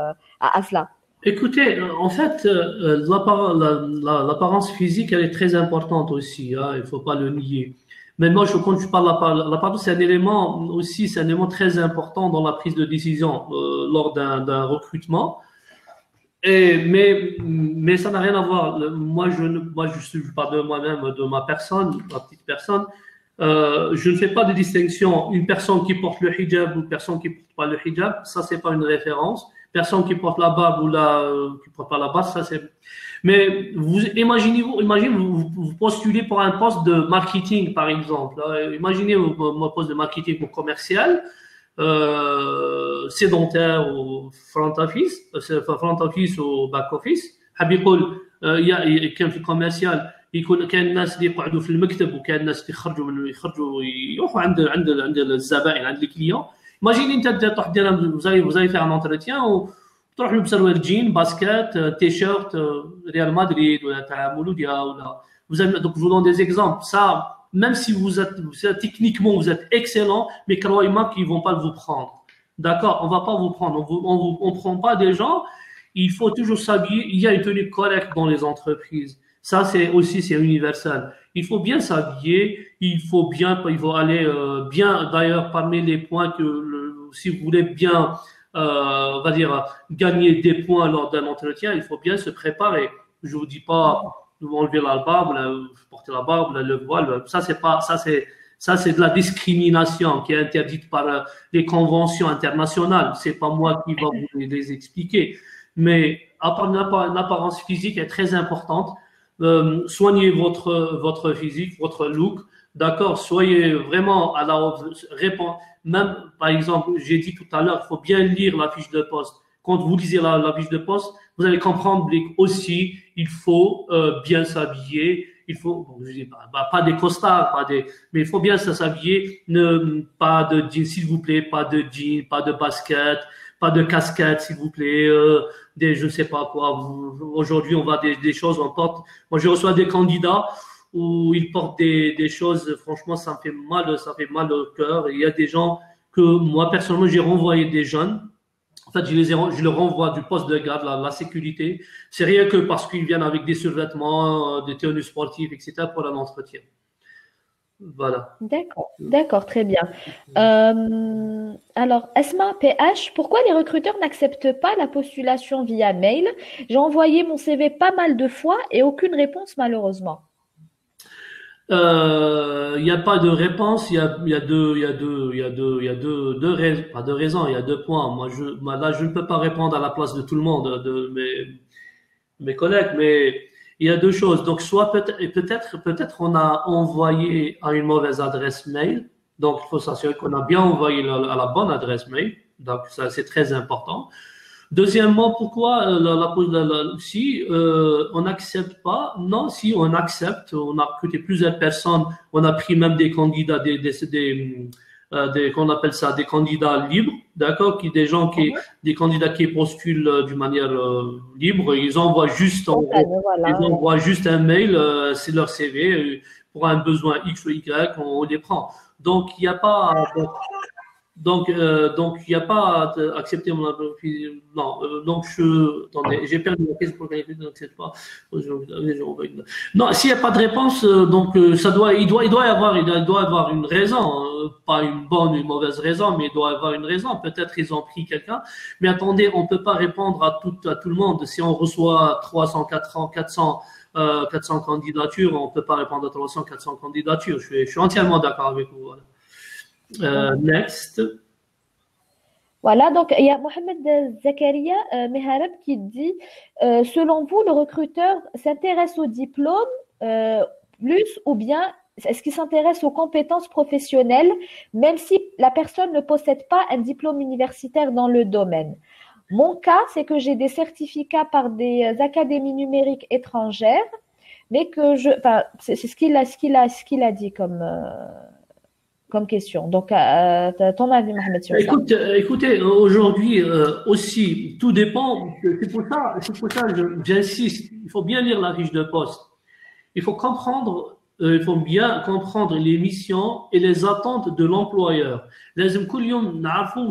à cela? Écoutez, en fait, l'apparence physique, elle est très importante aussi, hein, il faut pas le nier. Mais moi, quand je parle de l'apparence, c'est un élément aussi, c'est un élément très important dans la prise de décision lors d'un recrutement. Mais ça n'a rien à voir. Moi, je parle de moi-même, de ma personne, ma petite personne. Je ne fais pas de distinction. Une personne qui porte le hijab ou une personne qui porte pas le hijab, ça c'est pas une référence. Personne qui porte la barbe ou qui porte pas la barbe, ça c'est. Mais imaginez vous postulez pour un poste de marketing par exemple. Imaginez mon poste de marketing ou commercial. sédentaire au front office, front office au back office. حاب يقول كان في الكوميرسيال يكون كان الناس اللي يقعدوا في المكتب وكان الناس اللي يخرجوا يروحوا عند الزبائن عند الكليون. Imagine انت تروح دير vous allez faire un entretien وتروح لابس سروال جين باسكت تي شيرت ريال مدريد ولا تاع مولوديا ولا donc je vous donne des exemples. Ça, même si vous êtes techniquement vous êtes excellent, mais croyez-moi qu'ils vont pas vous prendre. D'accord, on va pas vous prendre, on prend pas des gens. Il faut toujours s'habiller. Il y a une tenue correcte dans les entreprises. Ça c'est universel. Il faut bien s'habiller. Il faut aller bien. D'ailleurs, parmi les points si vous voulez bien, on va dire gagner des points lors d'un entretien, il faut bien se préparer. Je vous dis pas de enlever la barbe, porter la barbe, le voile. Ça c'est de la discrimination qui est interdite par les conventions internationales. C'est pas moi qui va vous les expliquer. Mais l'apparence physique est très importante. Soignez votre physique, votre look. D'accord, soyez vraiment à la même, par exemple, j'ai dit tout à l'heure, il faut bien lire la fiche de poste. Quand vous lisez la fiche de poste, vous allez comprendre aussi, il faut bien s'habiller. Il faut, je dis pas des costards, mais il faut bien s'habiller. Pas de jeans, s'il vous plaît, pas de jeans, pas de basket, pas de casquette, s'il vous plaît, je ne sais pas quoi. Aujourd'hui, on voit des choses, on porte. Moi, je reçois des candidats où ils portent des choses, franchement, ça fait mal au cœur. Il y a des gens que moi, personnellement, j'ai renvoyé des jeunes. En fait, je les renvoie du poste de garde, la sécurité. C'est rien que parce qu'ils viennent avec des survêtements, des tenues sportives, etc. pour un entretien. Voilà. D'accord, très bien. Alors, Asma PH, pourquoi les recruteurs n'acceptent pas la postulation via mail? J'ai envoyé mon CV pas mal de fois et aucune réponse malheureusement. Il n'y a pas de réponse, il y a deux raisons, il y a deux points. Là, je ne peux pas répondre à la place de tout le monde, de mes collègues, mais il y a deux choses. Donc, soit peut-être on a envoyé à une mauvaise adresse mail. Donc, il faut s'assurer qu'on a bien envoyé à la bonne adresse mail. Donc, ça, c'est très important. Deuxièmement, pourquoi si on n'accepte pas? Non, si on accepte, on a recruté plusieurs personnes, on a pris même des candidats, qu'on appelle ça des candidats libres, d'accord, des candidats qui postulent d'une manière libre, ils envoient juste un mail, c'est leur CV pour un besoin X ou Y, on les prend. Donc il n'y a pas Donc, il n'y a pas à accepter mon non, donc attendez, j'ai perdu la question pour qualifier, donc c'est pas. Non, s'il n'y a pas de réponse, donc il doit y avoir une raison, pas une bonne ou une mauvaise raison, mais il doit y avoir une raison. Peut-être ils ont pris quelqu'un, mais attendez, on peut pas répondre à tout le monde. Si on reçoit 300, 400 candidatures, on peut pas répondre à 300, 400 candidatures. Je suis entièrement d'accord avec vous. Voilà. Next. Voilà, donc il y a Mohamed Zakaria Meharab qui dit selon vous, le recruteur s'intéresse au diplôme plus ou bien est-ce qu'il s'intéresse aux compétences professionnelles, même si la personne ne possède pas un diplôme universitaire dans le domaine? Mon cas, c'est que j'ai des certificats par des académies numériques étrangères, mais que c'est ce qu'il a dit comme question. Donc, ton avis, Mohamed, sur ça? Écoutez, aujourd'hui aussi, tout dépend. C'est pour ça que j'insiste. Il faut bien lire la fiche de poste. Il faut bien comprendre les missions et les attentes de l'employeur. لازم كل يوم نعرفوا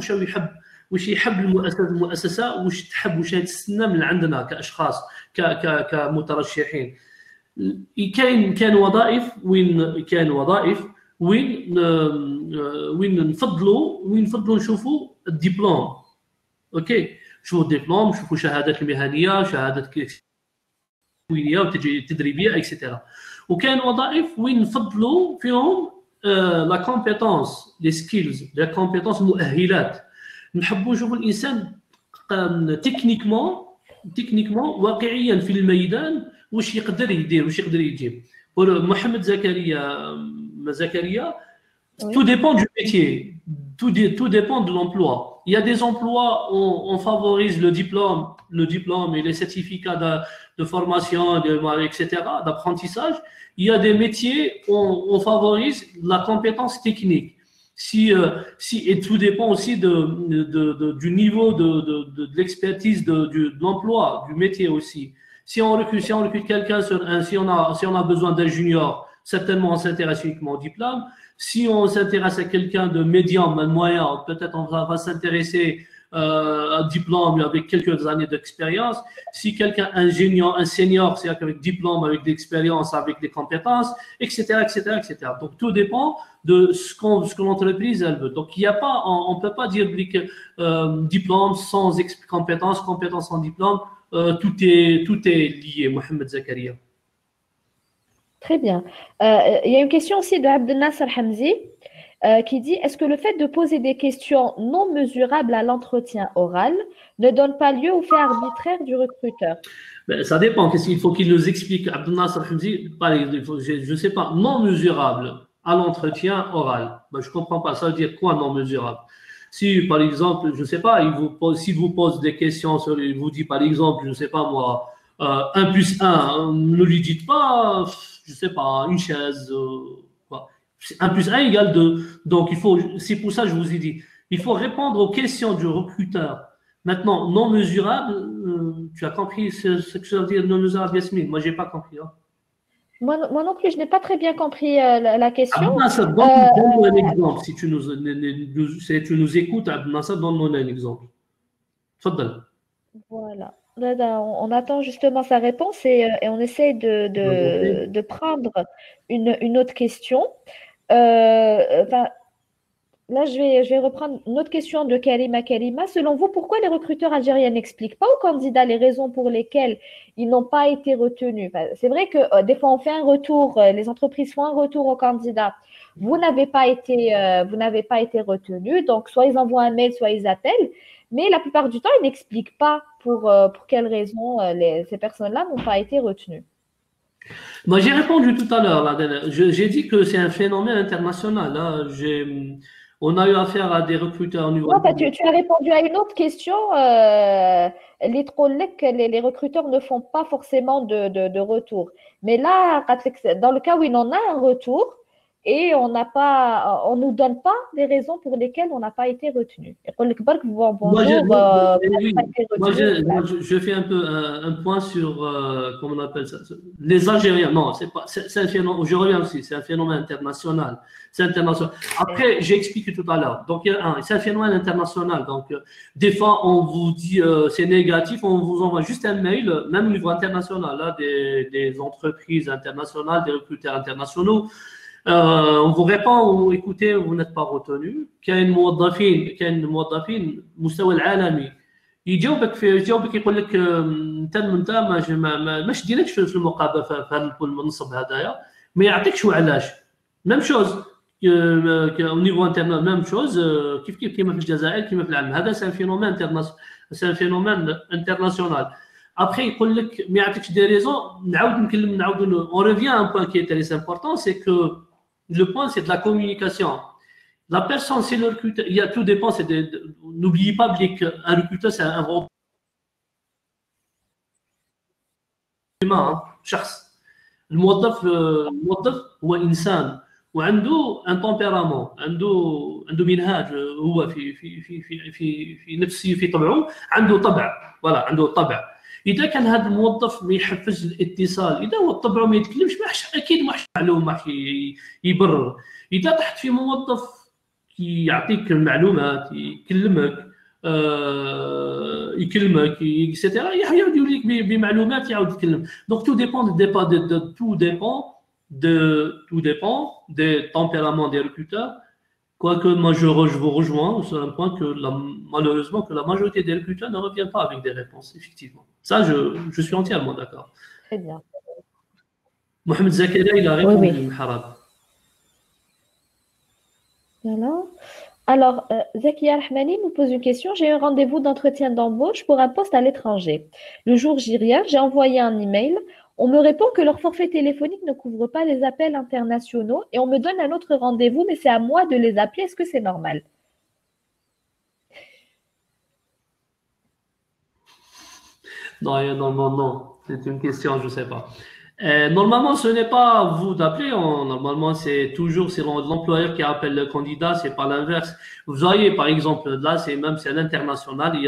وش يحب المؤسسة وش تحب وش تستنى من عندنا كأشخاص كمترشحين. كان وظائف وين نفضلوا نشوفوا الدبلوم. اوكي، شوفوا الدبلوم، شوفوا شهادات المهنيه، شهادات كوينيه وتدريبيه اكسترا. وكان وظائف وين نفضلوا فيهم لا كومبيتونس، لي سكيلز، لا كومبيتونس، المؤهلات. نحبوا نشوفوا الانسان تكنيكمون واقعيا في الميدان واش يقدر يدير واش يقدر يجيب. محمد Zakaria, oui. Tout dépend du métier, tout dépend de l'emploi. Il y a des emplois où on favorise le diplôme et les certificats de formation, etc., d'apprentissage. Il y a des métiers où on favorise la compétence technique. Et tout dépend aussi du niveau de l'expertise de l'emploi, du métier aussi. Si on recrute quelqu'un si on a besoin d'un junior, certainement on s'intéresse uniquement au diplôme. Si on s'intéresse à quelqu'un de médium, moyen, peut-être on va s'intéresser à un diplôme avec quelques années d'expérience. Si quelqu'un un senior, c'est-à-dire avec diplôme, avec de l'expérience, avec des compétences, etc., etc., etc. Donc tout dépend de ce que l'entreprise elle veut. Donc il y a pas, on peut pas dire diplôme sans compétences, compétences sans diplôme. Tout est lié, Mohamed Zakaria. Très bien. Il y a une question aussi de Abdel Nasser Hamzi qui dit est-ce que le fait de poser des questions non mesurables à l'entretien oral ne donne pas lieu au fait arbitraire du recruteur? Ça dépend. Qu'est-ce qu'il faut qu'il nous explique, Abdel Nasser Hamzi? Je ne sais pas. Non mesurable à l'entretien oral. Je ne comprends pas. Ça veut dire quoi non mesurable? Si, par exemple, je ne sais pas, s'il vous pose des questions, il vous dit, par exemple, je ne sais pas moi, 1 plus 1, ne lui dites pas, je ne sais pas, une chaise, quoi. 1 plus 1 égale 2. Donc, c'est pour ça que je vous ai dit, il faut répondre aux questions du recruteur. Maintenant, non mesurable, tu as compris ce que ça veut dire non mesurable, Yasmine? Moi, je n'ai pas compris. Hein. Moi non plus, je n'ai pas très bien compris la question. Donne-nous un exemple. Si tu nous écoutes, donne-nous un exemple. Tfaddal. Voilà. On attend justement sa réponse et on essaie de prendre une autre question. Là, je vais reprendre une autre question de Karima. Selon vous, pourquoi les recruteurs algériens n'expliquent pas aux candidats les raisons pour lesquelles ils n'ont pas été retenus? C'est vrai que des fois, on fait un retour, les entreprises font un retour aux candidats. Vous n'avez pas été retenu, donc soit ils envoient un mail, soit ils appellent. Mais la plupart du temps, ils n'expliquent pas pour quelles raisons ces personnes-là n'ont pas été retenues. Moi, j'ai répondu tout à l'heure. J'ai dit que c'est un phénomène international. Là. On a eu affaire à des recruteurs au niveau. Non, tu as répondu à une autre question. Les recruteurs ne font pas forcément de retour. Mais là, dans le cas où il en a un retour, et on nous donne pas des raisons pour lesquelles on n'a pas été retenu. Bonjour, Moi, je, vous n'avez oui, pas été moi, retenu. je fais un peu un point sur, comment on appelle ça, les Algériens. Non, c'est un phénomène, je reviens aussi, c'est un phénomène international. C'est international. Après, j'ai expliqué tout à l'heure. Donc, c'est un phénomène international. Donc, des fois, on vous dit c'est négatif, on vous envoie juste un mail, même au niveau international, là, des entreprises internationales, des recruteurs internationaux. On vous répond écoutez, vous n'êtes pas retenu. كاين موظفين مستوى العالمي يجاوبك يقول لك انت ما شديناكش في المقابله في هذا المنصب هذايا ما يعطيكش علاش ميم شوز او نيفو انترنال ميم شوز كيف كيما في الجزائر كيما في العالم هذا سان فينومين انترناسيونال Après, il n'y a des raisons. On revient à un point qui est très important, c'est que le point, c'est de la communication. La personne, c'est le recruteur. Il y a tout dépend. N'oubliez pas qu'un recruteur, c'est un robot humain, شخص. الموظف هو إنسان وعنده un tempérament, عنده منهاج هو في نفسه في طبعه عنده طبع voilà عنده طبع. اذا كان هذا الموظف ما يحفز الاتصال اذا هو طبعه ما يتكلمش اكيد ما معلومه يبرر اذا تحت في موظف يعطيك المعلومات يكلمك اكسترا يعاود يوليك بمعلومات يعاود يتكلم دونك tout dépend des tempéraments des recruteurs. Quoique moi je vous rejoins sur un point que malheureusement que la majorité des recruteurs ne reviennent pas avec des réponses, effectivement. Ça, je suis entièrement d'accord. Très bien. Mohamed Zakaria, il a répondu. Oui. Voilà. Alors, Zakia Rahmani nous pose une question. J'ai un rendez-vous d'entretien d'embauche pour un poste à l'étranger. Le jour j'y rien, j'ai envoyé un email. On me répond que leur forfait téléphonique ne couvre pas les appels internationaux et on me donne un autre rendez-vous, mais c'est à moi de les appeler. Est-ce que c'est normal? Non. C'est une question, je ne sais pas. Normalement, ce n'est pas à vous d'appeler. Normalement, c'est l'employeur qui appelle le candidat, c'est pas l'inverse. Vous voyez, par exemple, là, c'est à l'international. Il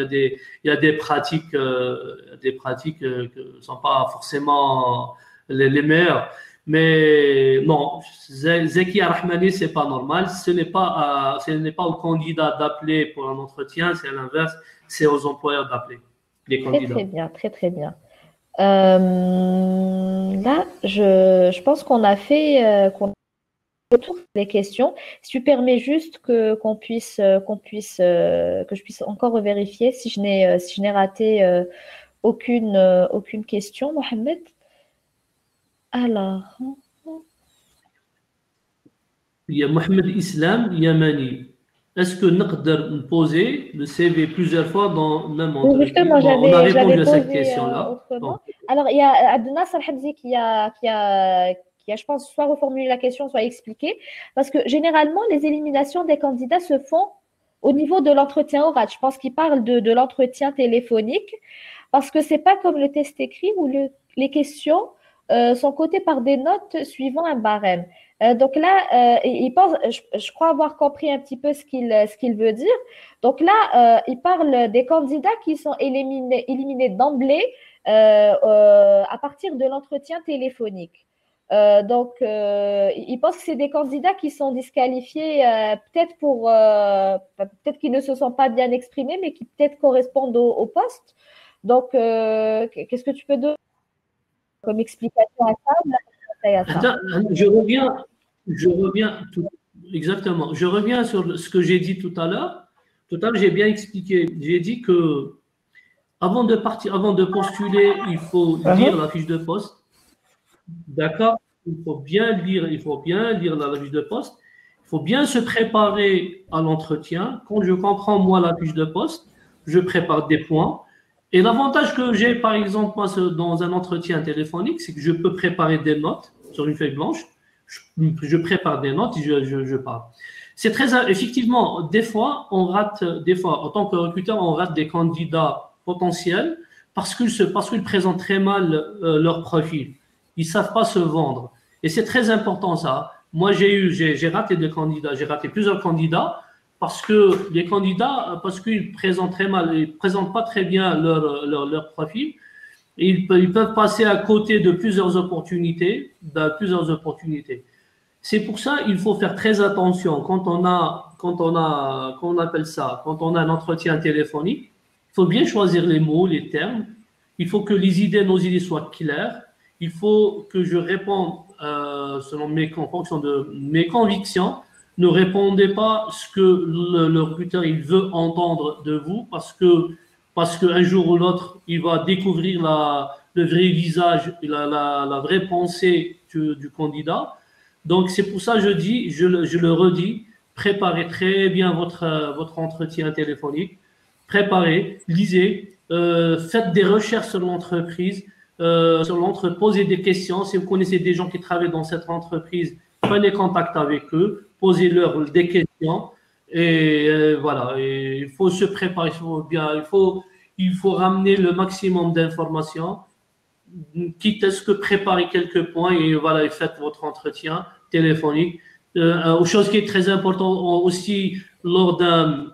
y a des pratiques, qui ne sont pas forcément les meilleures. Mais non, Zakia Rahmani, c'est pas normal. Ce n'est pas au candidat d'appeler pour un entretien, c'est l'inverse. C'est aux employeurs d'appeler les candidats. Très bien, très bien. Là, je pense qu'on a fait les questions. Si tu permets juste que je puisse encore vérifier si je n'ai raté aucune question, Mohamed. Alors. Il y a Mohamed Islam Yamani. Est-ce que نقدر poser le CV plusieurs fois dans le même endroit? Justement, on a répondu à cette question-là. Alors, il y a Abdenas Al-Habzi qui a, je pense, soit reformulé la question, soit expliqué. Parce que généralement, les éliminations des candidats se font au niveau de l'entretien oral. Je pense qu'il parle de l'entretien téléphonique. Parce que ce n'est pas comme le test écrit où les questions sont codées par des notes suivant un barème. Donc là, il pense, je crois avoir compris un petit peu ce qu'il veut dire. Donc là, il parle des candidats qui sont éliminés d'emblée à partir de l'entretien téléphonique. Donc, il pense que c'est des candidats qui sont disqualifiés peut-être qu'ils ne se sont pas bien exprimés, mais qui peut-être correspondent au poste. Donc, qu'est-ce que tu peux donner comme explication à ça? Je reviens exactement. Je reviens sur ce que j'ai dit tout à l'heure. Tout à l'heure, j'ai bien expliqué. J'ai dit que avant de postuler, il faut lire la fiche de poste. D'accord? Il faut bien lire la fiche de poste. Il faut bien se préparer à l'entretien. Quand je comprends moi la fiche de poste, je prépare des points. Et l'avantage que j'ai, par exemple, moi, dans un entretien téléphonique, c'est que je peux préparer des notes sur une feuille blanche. Je prépare des notes et je parle. C'est très effectivement, des fois, en tant que recruteur, on rate des candidats potentiels parce qu'ils présentent très mal leur profil. Ils savent pas se vendre. Et c'est très important ça. Moi, j'ai raté des candidats, j'ai raté plusieurs candidats parce que les candidats, parce qu'ils présentent très mal, ils présentent pas très bien leur profil. Et ils peuvent passer à côté de plusieurs opportunités, C'est pour ça qu'il faut faire très attention qu'on appelle ça, quand on a un entretien téléphonique. Il faut bien choisir les mots, les termes. Il faut que nos idées soient claires. Il faut que je réponde en fonction de mes convictions. Ne répondez pas ce que le recruteur il veut entendre de vous parce qu'un jour ou l'autre, il va découvrir le vrai visage, la vraie pensée du candidat. Donc, c'est pour ça que je le redis, préparez très bien votre entretien téléphonique. Préparez, lisez, faites des recherches posez des questions. Si vous connaissez des gens qui travaillent dans cette entreprise, prenez contact avec eux, posez-leur des questions. Et voilà, et il faut se préparer, il faut ramener le maximum d'informations, quitte à ce que préparer quelques points et voilà, et faites votre entretien téléphonique. Chose qui est très importante aussi lors d'un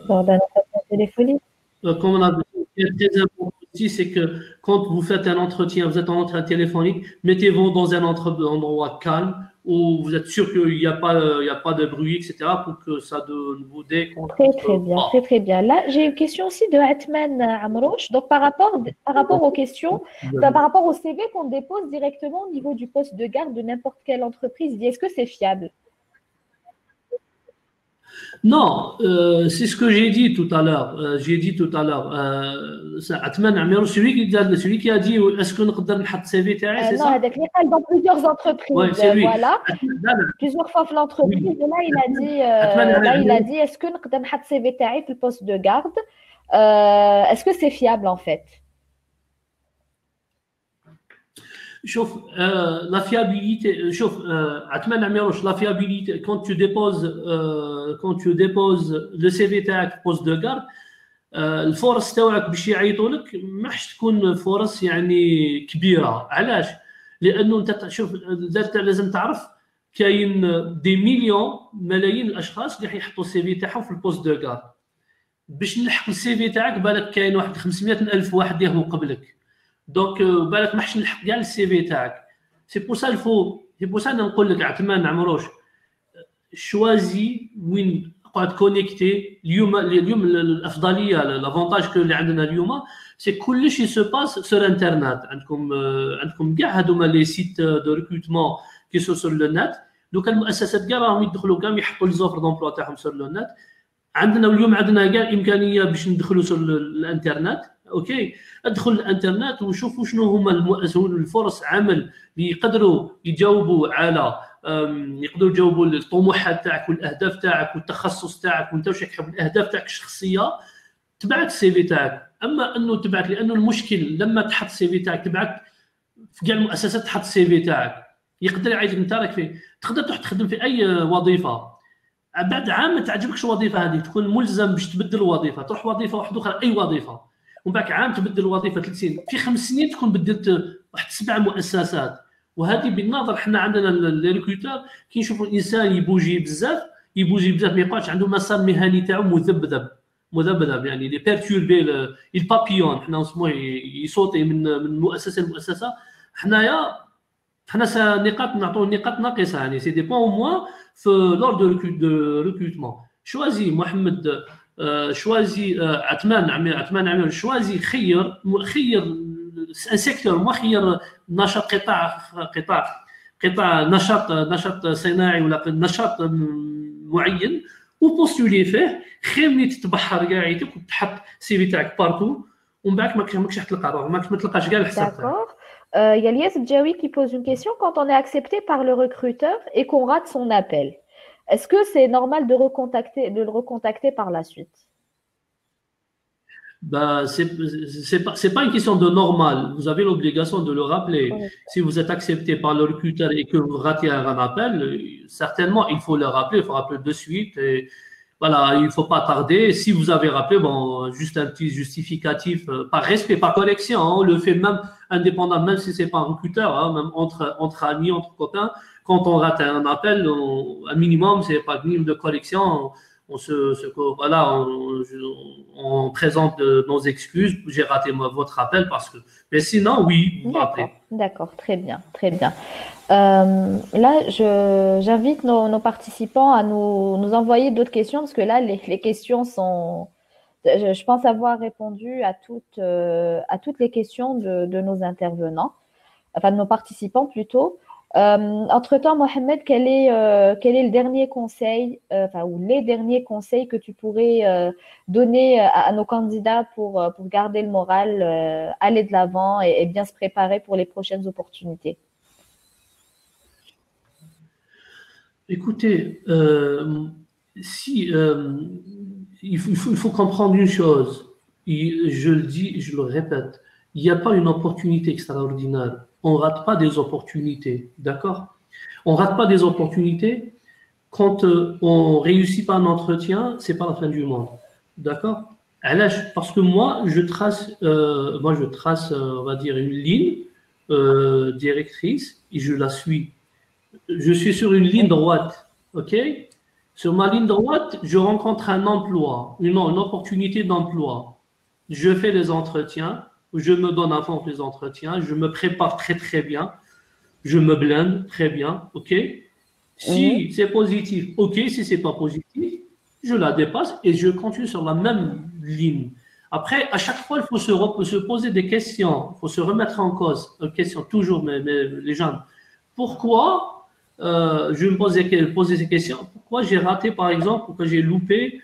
entretien téléphonique. Comme on a dit, ce qui est très important aussi, c'est que quand vous faites un entretien, vous êtes en entretien téléphonique, mettez-vous dans un endroit calme où vous êtes sûr qu'il n'y a pas de bruit, etc., pour que ça ne vous déconcentre pas. Très bien, très très bien. Là, j'ai une question aussi de Atman Amrouche. Donc, par rapport aux questions, par rapport au CV qu'on dépose directement au niveau du poste de garde de n'importe quelle entreprise, est-ce que c'est fiable? Non, c'est ce que j'ai dit tout à l'heure. Celui qui a dit est-ce que nous pouvons mettre CV تاعي, c'est ça? Non, il est dans plusieurs entreprises. Ouais, c'est lui. Voilà. Plusieurs fois dans l'entreprise. Oui. Là, il a dit est-ce que nous pouvons mettre CV تاعي pour le poste de garde? Est-ce que c'est fiable en fait? شوف la fiabilité عثمان عميروش la fiabilité quand tu déposes le CV تاعك poste de garde الفرص تاعك باش يعيطوا لك ما حش تكون فرص يعني كبيره. علاش؟ لانه انت شوف لازم تعرف كاين دي ملايين الاشخاص اللي حيحطوا السي في تاعهم في البوست دو غارد. باش نلحق السي في تاعك بالك كاين واحد 500 الف واحد ياهو قبلك. دونك بالك ما حش نلحق كاع السي في تاعك. سي بور سا نقول لك عثمان عمروش شوازي وين قاعد كونيكتي اليوم الافضليه لافونتاج اللي عندنا اليوم سي كلشي سو باس سور انترنت. عندكم كاع هذوما لي سيت دو ريكروتمون كي سور لو نت. دوك المؤسسات كاع راهم يدخلوا كاع يحطوا لي زوفر دومبلوا تاعهم سور لو نت. اليوم عندنا كاع امكانيه باش ندخلوا سور الانترنت. اوكي ادخل الانترنت وشوفوا شنو هما الفرص عمل اللي يقدروا يجاوبوا على الطموحات تاعك والاهداف تاعك والتخصص تاعك وانت واش تحب الاهداف تاعك الشخصيه. تبعت السي في تاعك. اما انه تبعت لانه المشكل لما تحط السي في تاعك تبعت في كاع المؤسسات تحط السي في تاعك يقدر يعيط انت راك فيه تقدر تروح تخدم في اي وظيفه. بعد عام ما تعجبكش الوظيفه هذه تكون ملزم باش تبدل الوظيفه تروح وظيفه واحده اخرى اي وظيفه ومن بعد عام تبدل الوظيفه 3 سنين في 5 سنين تكون بدلت واحد 7 مؤسسات. وهذه بالنظر حنا عندنا لي ريكروتور كي يشوفوا الانسان يبوجي بزاف ما يبقاش عنده مسار مهني تاعو مذبذب يعني لي بيرتوربي البابيون حنا نسموه يصوتي من مؤسسه لمؤسسه. حنا نعطوا نقاط ناقصه يعني سي دي بوين موان في لور دو ريكروتمون. شوازي محمد شوازي عثمان عمير شوازي خير سيكتور خير نشاط قطاع نشاط صناعي ولا نشاط معين وبوستولي فيه خير ملي تتبحر كاع عيتك وتحط سي في تاعك بارتو ومن بعد ماكش تلقى روحك ما تلقاش كاع الحساب تاعك. Il y a Lies Djaoui qui pose une question. Quand on est accepté par le recruteur et qu'on rate son appel, est-ce que c'est normal de le recontacter par la suite? C'est pas une question de normal. Vous avez l'obligation de le rappeler. Oui. Si vous êtes accepté par le recruteur et que vous ratez un appel, certainement il faut le rappeler. Il faut rappeler de suite. Et Voilà, il ne faut pas tarder. Si vous avez rappelé, bon, juste un petit justificatif, par respect, par collection, hein, on le fait même indépendant, même si c'est pas un recruteur, hein, même entre amis, entre copains. Quand on rate un appel, un minimum, c'est pas de minimum de collection. Voilà, on présente nos excuses. J'ai raté votre appel parce que. Mais sinon, oui, vous rappelez. D'accord, très bien, très bien. Là, j'invite nos participants à nous envoyer d'autres questions parce que là, les questions sont. Je pense avoir répondu à toutes les questions de nos intervenants, enfin de nos participants plutôt. Entre-temps, Mohamed, quel est le dernier conseil, ou les derniers conseils que tu pourrais donner à nos candidats pour garder le moral, aller de l'avant et bien se préparer pour les prochaines opportunités? Écoutez, il faut comprendre une chose, je le dis, je le répète, il n'y a pas une opportunité extraordinaire. On ne rate pas des opportunités, d'accord? On ne rate pas des opportunités. Quand on ne réussit pas un entretien, ce n'est pas la fin du monde, d'accord? Parce que moi, je trace, on va dire, une ligne directrice et je la suis. Je suis sur une ligne droite, ok? Sur ma ligne droite, je rencontre un emploi, une opportunité d'emploi. Je fais les entretiens, je me donne à fond pour les entretiens, je me prépare très très bien, je me blinde très bien, ok? Si c'est positif, ok. Si c'est pas positif, je la dépasse et je continue sur la même ligne. Après, à chaque fois, il faut se poser des questions, il faut se remettre en cause, question toujours, mais les gens. Pourquoi je vais me poser ces questions. Pourquoi j'ai raté, par exemple, pourquoi j'ai loupé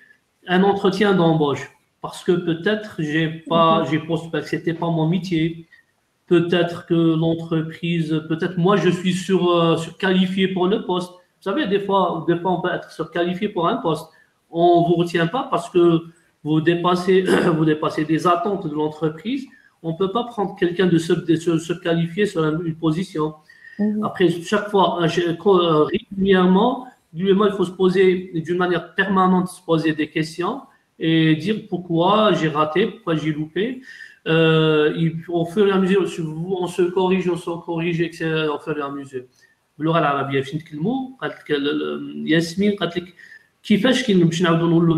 un entretien d'embauche? Parce que peut-être j'ai pensé que c'était pas mon métier. Peut-être que l'entreprise, peut-être moi je suis surqualifié pour le poste. Vous savez, des fois on peut être surqualifié pour un poste. On ne vous retient pas parce que vous dépassez, vous dépassez des attentes de l'entreprise. On ne peut pas prendre quelqu'un de surqualifié sur une position. Après, chaque fois, régulièrement, il faut se poser d'une manière permanente, se poser des questions et dire pourquoi j'ai raté, pourquoi j'ai loupé. Au fur et à mesure, on se corrige, etc. au fur et à mesure. باللغه العربيه باش نتكلموا قالت لك ياسمين قالت لك كيفاش باش نعاودوا نقولوا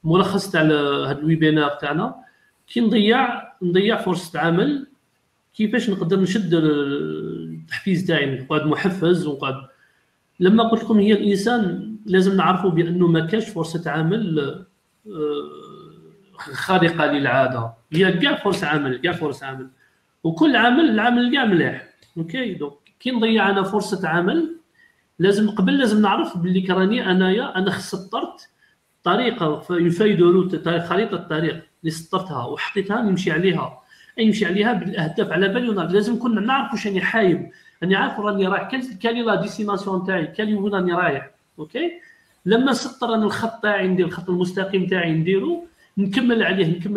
الملخص تاع هذا الويبينار تاعنا كي نضيع فرصه عمل كيفاش نقدر نشد التحفيز تاعي نقعد محفز ونقعد لما قلت لكم هي الانسان لازم نعرفوا بانه ما كاش فرصه عمل خارقه للعاده هي كاع فرص عمل وكل العمل كاع مليح اوكي دونك كي نضيع انا فرصه عمل لازم نعرف باللي كراني انا سطرت طريقه خريطه الطريق اللي سطرتها وحطيتها نمشي عليها بالاهداف على بالي لازم كنا نعرف واش راني حايب راني عارف راني رايح كالي لا ديستيناسيون تاعي كالي وين راني رايح اوكي لما سطر انا الخط تاعي ندير الخط المستقيم تاعي نديرو نكمل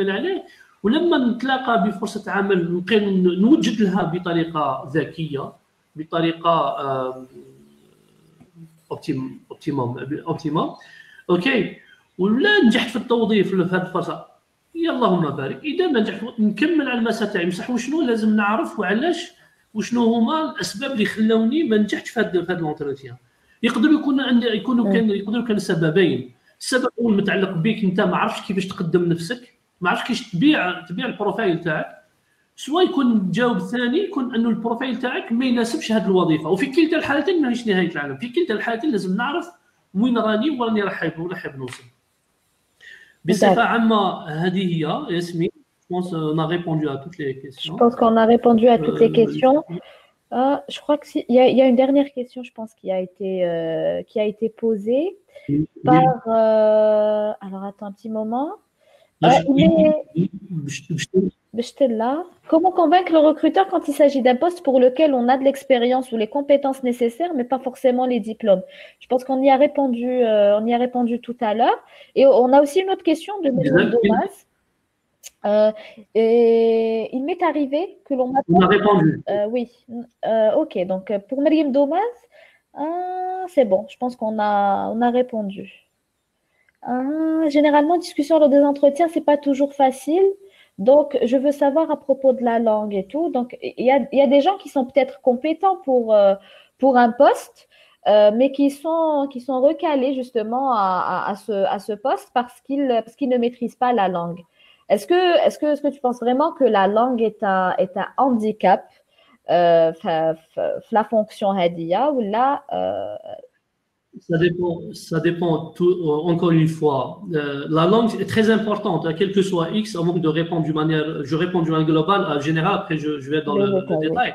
عليه ولما نتلاقى بفرصه عمل نوجد لها بطريقه ذكيه بطريقه اوبتيموم اوكي ولا نجحت في التوظيف في هذه الفرصه يا اللهم بارك اذا ما نجحت نكمل على المسار تاعي بصح وشنو لازم نعرف وعلاش وشنو هما الاسباب اللي خلاوني ما نجحتش في هذا الانترفيو يقدروا كان سببين السبب الاول متعلق بك انت ما عرفتش كيفاش تقدم نفسك ما عرفتش كيفاش تبيع البروفايل تاعك سواء يكون الجواب الثاني يكون انه البروفايل تاعك ما يناسبش هذه الوظيفه وفي كلتا الحالتين ماهيش نهايه العالم في كلتا الحالتين لازم نعرف وين راني راح حاب نوصل بصفه عامه هذه هي ياسمين. Je pense qu'on a répondu à toutes les questions. Je pense qu'on a répondu à toutes les questions. Je crois qu'il y a une dernière question, je pense, qui a été posée par. Alors, attends un petit moment. Comment convaincre le recruteur quand il s'agit d'un poste pour lequel on a de l'expérience ou les compétences nécessaires, mais pas forcément les diplômes? Je pense qu'on y a répondu tout à l'heure. Et on a aussi une autre question de Myriam Domaz. Et il m'est arrivé que l'on m'appelle. On a répondu. Oui. Ok. Donc, pour Myriam Domaz, Ah, c'est bon, je pense on a répondu. Ah, généralement, discussion lors des entretiens, c'est pas toujours facile. Donc, je veux savoir à propos de la langue et tout. Donc, il y a des gens qui sont peut-être compétents pour un poste, mais qui sont recalés justement à ce poste parce qu'ils ne maîtrisent pas la langue. Est-ce que tu penses vraiment que la langue est un handicap, la fonction hadia, ou là, Ça dépend encore une fois. La langue est très importante, hein, quel que soit X, avant de répondre d'une manière, je réponds d'une manière globale, générale, après je vais dans les le détails, oui. détail.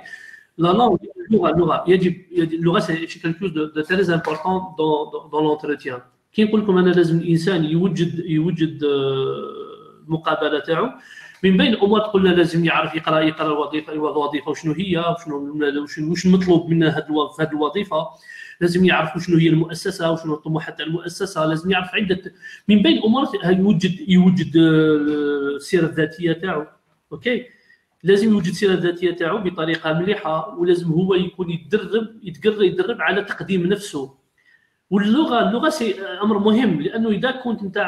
La langue, Laura, Laura, c'est quelque chose de très important dans l'entretien. كي نقول لكم انا لازم الانسان يوجد المقابله تاعو من بين الامور قلنا لازم يعرف يقرا الوظيفه وشنو هي وش المطلوب منه في هذه الوظيفه، لازم يعرف شنو هي المؤسسه وشنو الطموحات تاع المؤسسه، لازم يعرف عده من بين الامور يوجد السيره الذاتيه تاعو. اوكي، لازم يوجد السيره الذاتيه تاعو بطريقه مليحه، ولازم هو يكون يدرب على تقديم نفسه. واللغه سي امر مهم، لانه اذا كنت انت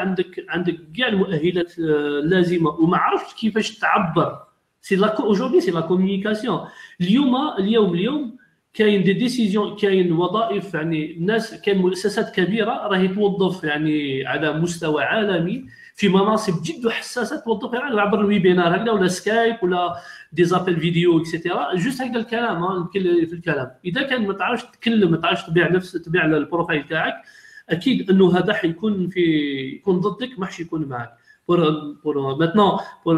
عندك كاع المؤهلات اللازمه وما عرفتش كيفاش تعبر، سي لا اوجوردي سي لا كومونيكاسيون. اليوم كاين دي ديسيزيون، كاين وظائف، يعني الناس، كاين مؤسسات كبيره راهي توظف يعني على مستوى عالمي في مناصب جد حساسه، توظف يعني عبر الويبينار هكذا ولا سكايب ولا دي زابيل فيديو اكسيتيرا. جوست هكذا الكلام في الكلام. اذا كان ما تعرفش تتكلم، ما تعرفش تبيع البروفايل تاعك، اكيد انه هذا حيكون يكون ضدك، ما حش يكون معك. pour maintenant pour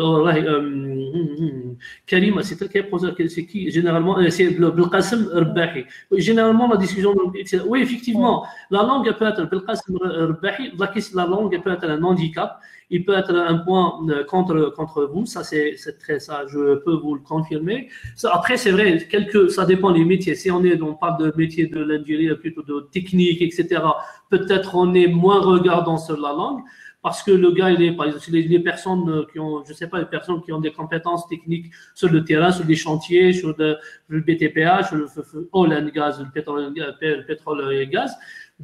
Karima, c'est elle qui a posé la question, c'est qui généralement, c'est Belkacem Rbahi. Généralement la discussion, oui effectivement, Oui. la langue peut être Belkacem Rbahi, la langue peut être un handicap, il peut être un point contre vous, ça c'est très ça, je peux vous le confirmer. Ça, après c'est vrai, ça dépend des métiers. Si on parle de métier de l'ingénierie, plutôt de technique, etc., peut-être on est moins regardant sur la langue. Parce que le gars, par exemple, les personnes qui ont, je sais pas, les personnes qui ont des compétences techniques sur le terrain, sur les chantiers, sur le BTPA, sur le oil and gas, le pétrole et gaz.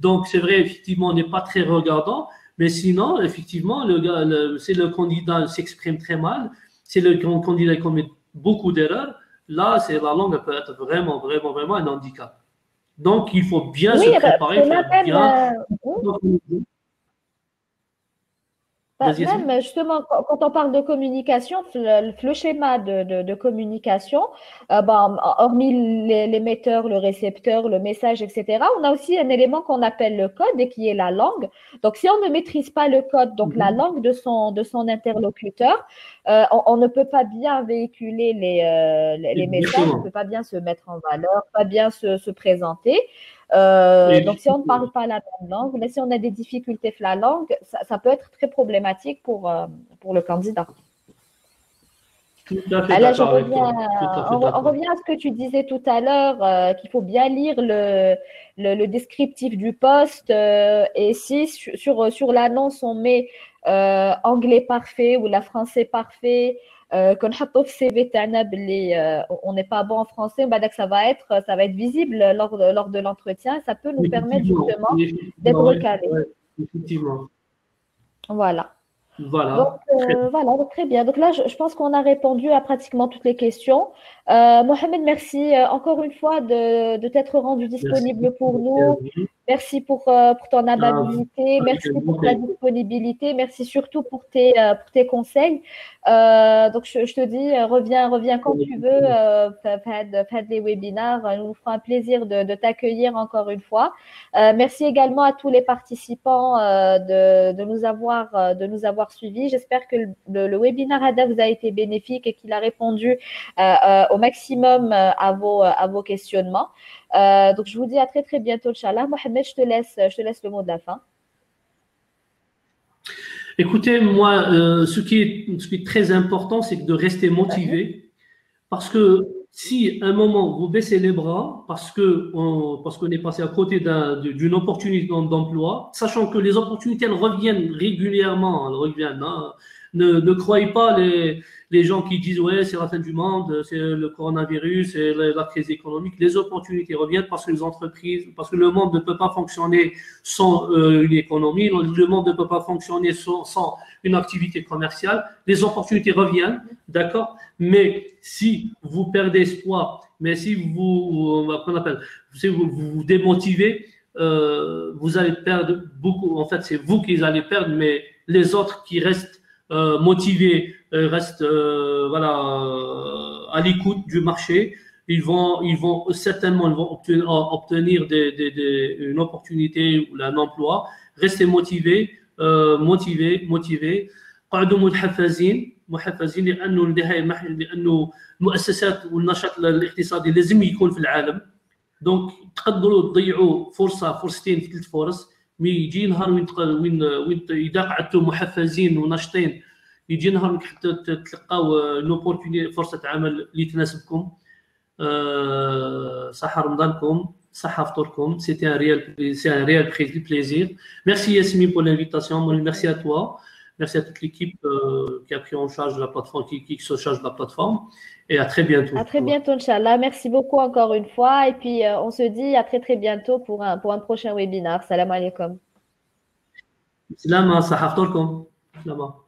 Donc, c'est vrai, effectivement, on n'est pas très regardant. Mais sinon, effectivement, le gars, si le candidat s'exprime très mal, si le candidat commet beaucoup d'erreurs, là, la langue peut être vraiment, vraiment, vraiment un handicap. Donc, il faut bien Oui, se préparer, c'est faire bien. oui. Vas-y, Même justement, quand on parle de communication, le schéma de communication, hormis l'émetteur, le récepteur, le message, etc., on a aussi un élément qu'on appelle le code et qui est la langue. Donc, si on ne maîtrise pas le code, donc la langue de son interlocuteur, on ne peut pas bien véhiculer les messages, on ne peut pas bien se mettre en valeur, pas bien se présenter. Donc, si on ne parle pas la même langue, mais si on a des difficultés avec la langue, ça peut être très problématique pour le candidat. Tout à fait Là, je d'accord avec reviens, toi. Tout à fait on d'accord. revient à ce que tu disais tout à l'heure, qu'il faut bien lire le descriptif du poste. Et si sur l'annonce, on met anglais parfait ou la français parfait, qu'on حطه في CV تاعنا باللي on n'est pas bon en français, bah, donc ça va être visible lors de l'entretien. Ça peut nous permettre Effectivement, justement d'être effectivement, ouais, recalé. ouais, effectivement. Voilà. Donc, Voilà. Très voilà, donc très bien. Donc là, je pense qu'on a répondu à pratiquement toutes les questions. Mohamed, merci encore une fois de t'être rendu merci. disponible pour Merci à nous. vous. Merci pour ton amabilité. Avec Merci un pour grand ta plaisir. disponibilité. Merci surtout pour tes conseils. Donc, je te dis, reviens quand tu veux. Fais des webinaires. Nous nous fera un plaisir de t'accueillir encore une fois. Merci également à tous les participants de nous avoir suivis. J'espère que le webinaire ADA vous a été bénéfique et qu'il a répondu au maximum à vos questionnements. Donc, je vous dis à très, très bientôt, Inch'Allah. Mohamed, je te laisse le mot de la fin. Écoutez, moi, ce qui est très important, c'est de rester motivé. Parce que si à un moment vous baissez les bras parce qu'on est passé à côté d'une opportunité d'emploi, sachant que les opportunités elles reviennent régulièrement, elles reviennent, hein. Ne croyez pas les gens qui disent ouais, c'est la fin du monde, c'est le coronavirus, c'est la crise économique. Les opportunités reviennent parce que les entreprises, parce que le monde ne peut pas fonctionner sans une économie, le monde ne peut pas fonctionner sans une activité commerciale. Les opportunités reviennent, d'accord? Mais si vous perdez espoir, mais si si vous vous démotivez, vous allez perdre beaucoup. En fait, c'est vous qui allez perdre, mais les autres qui restent motivés, restent à l'écoute du marché, ils vont certainement obtenir une opportunité ou un emploi. Restez motivés, motivés. قعدوا محفزين لانه المؤسسات والنشاط الاقتصادي لازم يكون في العالم. دونك تقدروا تضيعوا فرصتين في 3 فرص، مي يجي نهار وين اذا قعدتوا محفزين وناشطين يجي نهار حتى تلقاو فرصه عمل اللي تناسبكم. صحه رمضانكم، صحه فطوركم. C'était un réel plaisir. Merci Yasmine pour l'invitation. Merci à toi. Merci à toute l'équipe qui a pris en charge de la plateforme, qui se charge de la plateforme. Et à très bientôt. À très bientôt, Inch'Allah. Merci beaucoup encore une fois. Et puis, on se dit à très, très bientôt pour un prochain webinaire. Salam alaikum. Salama, صحة فطوركم. Salama.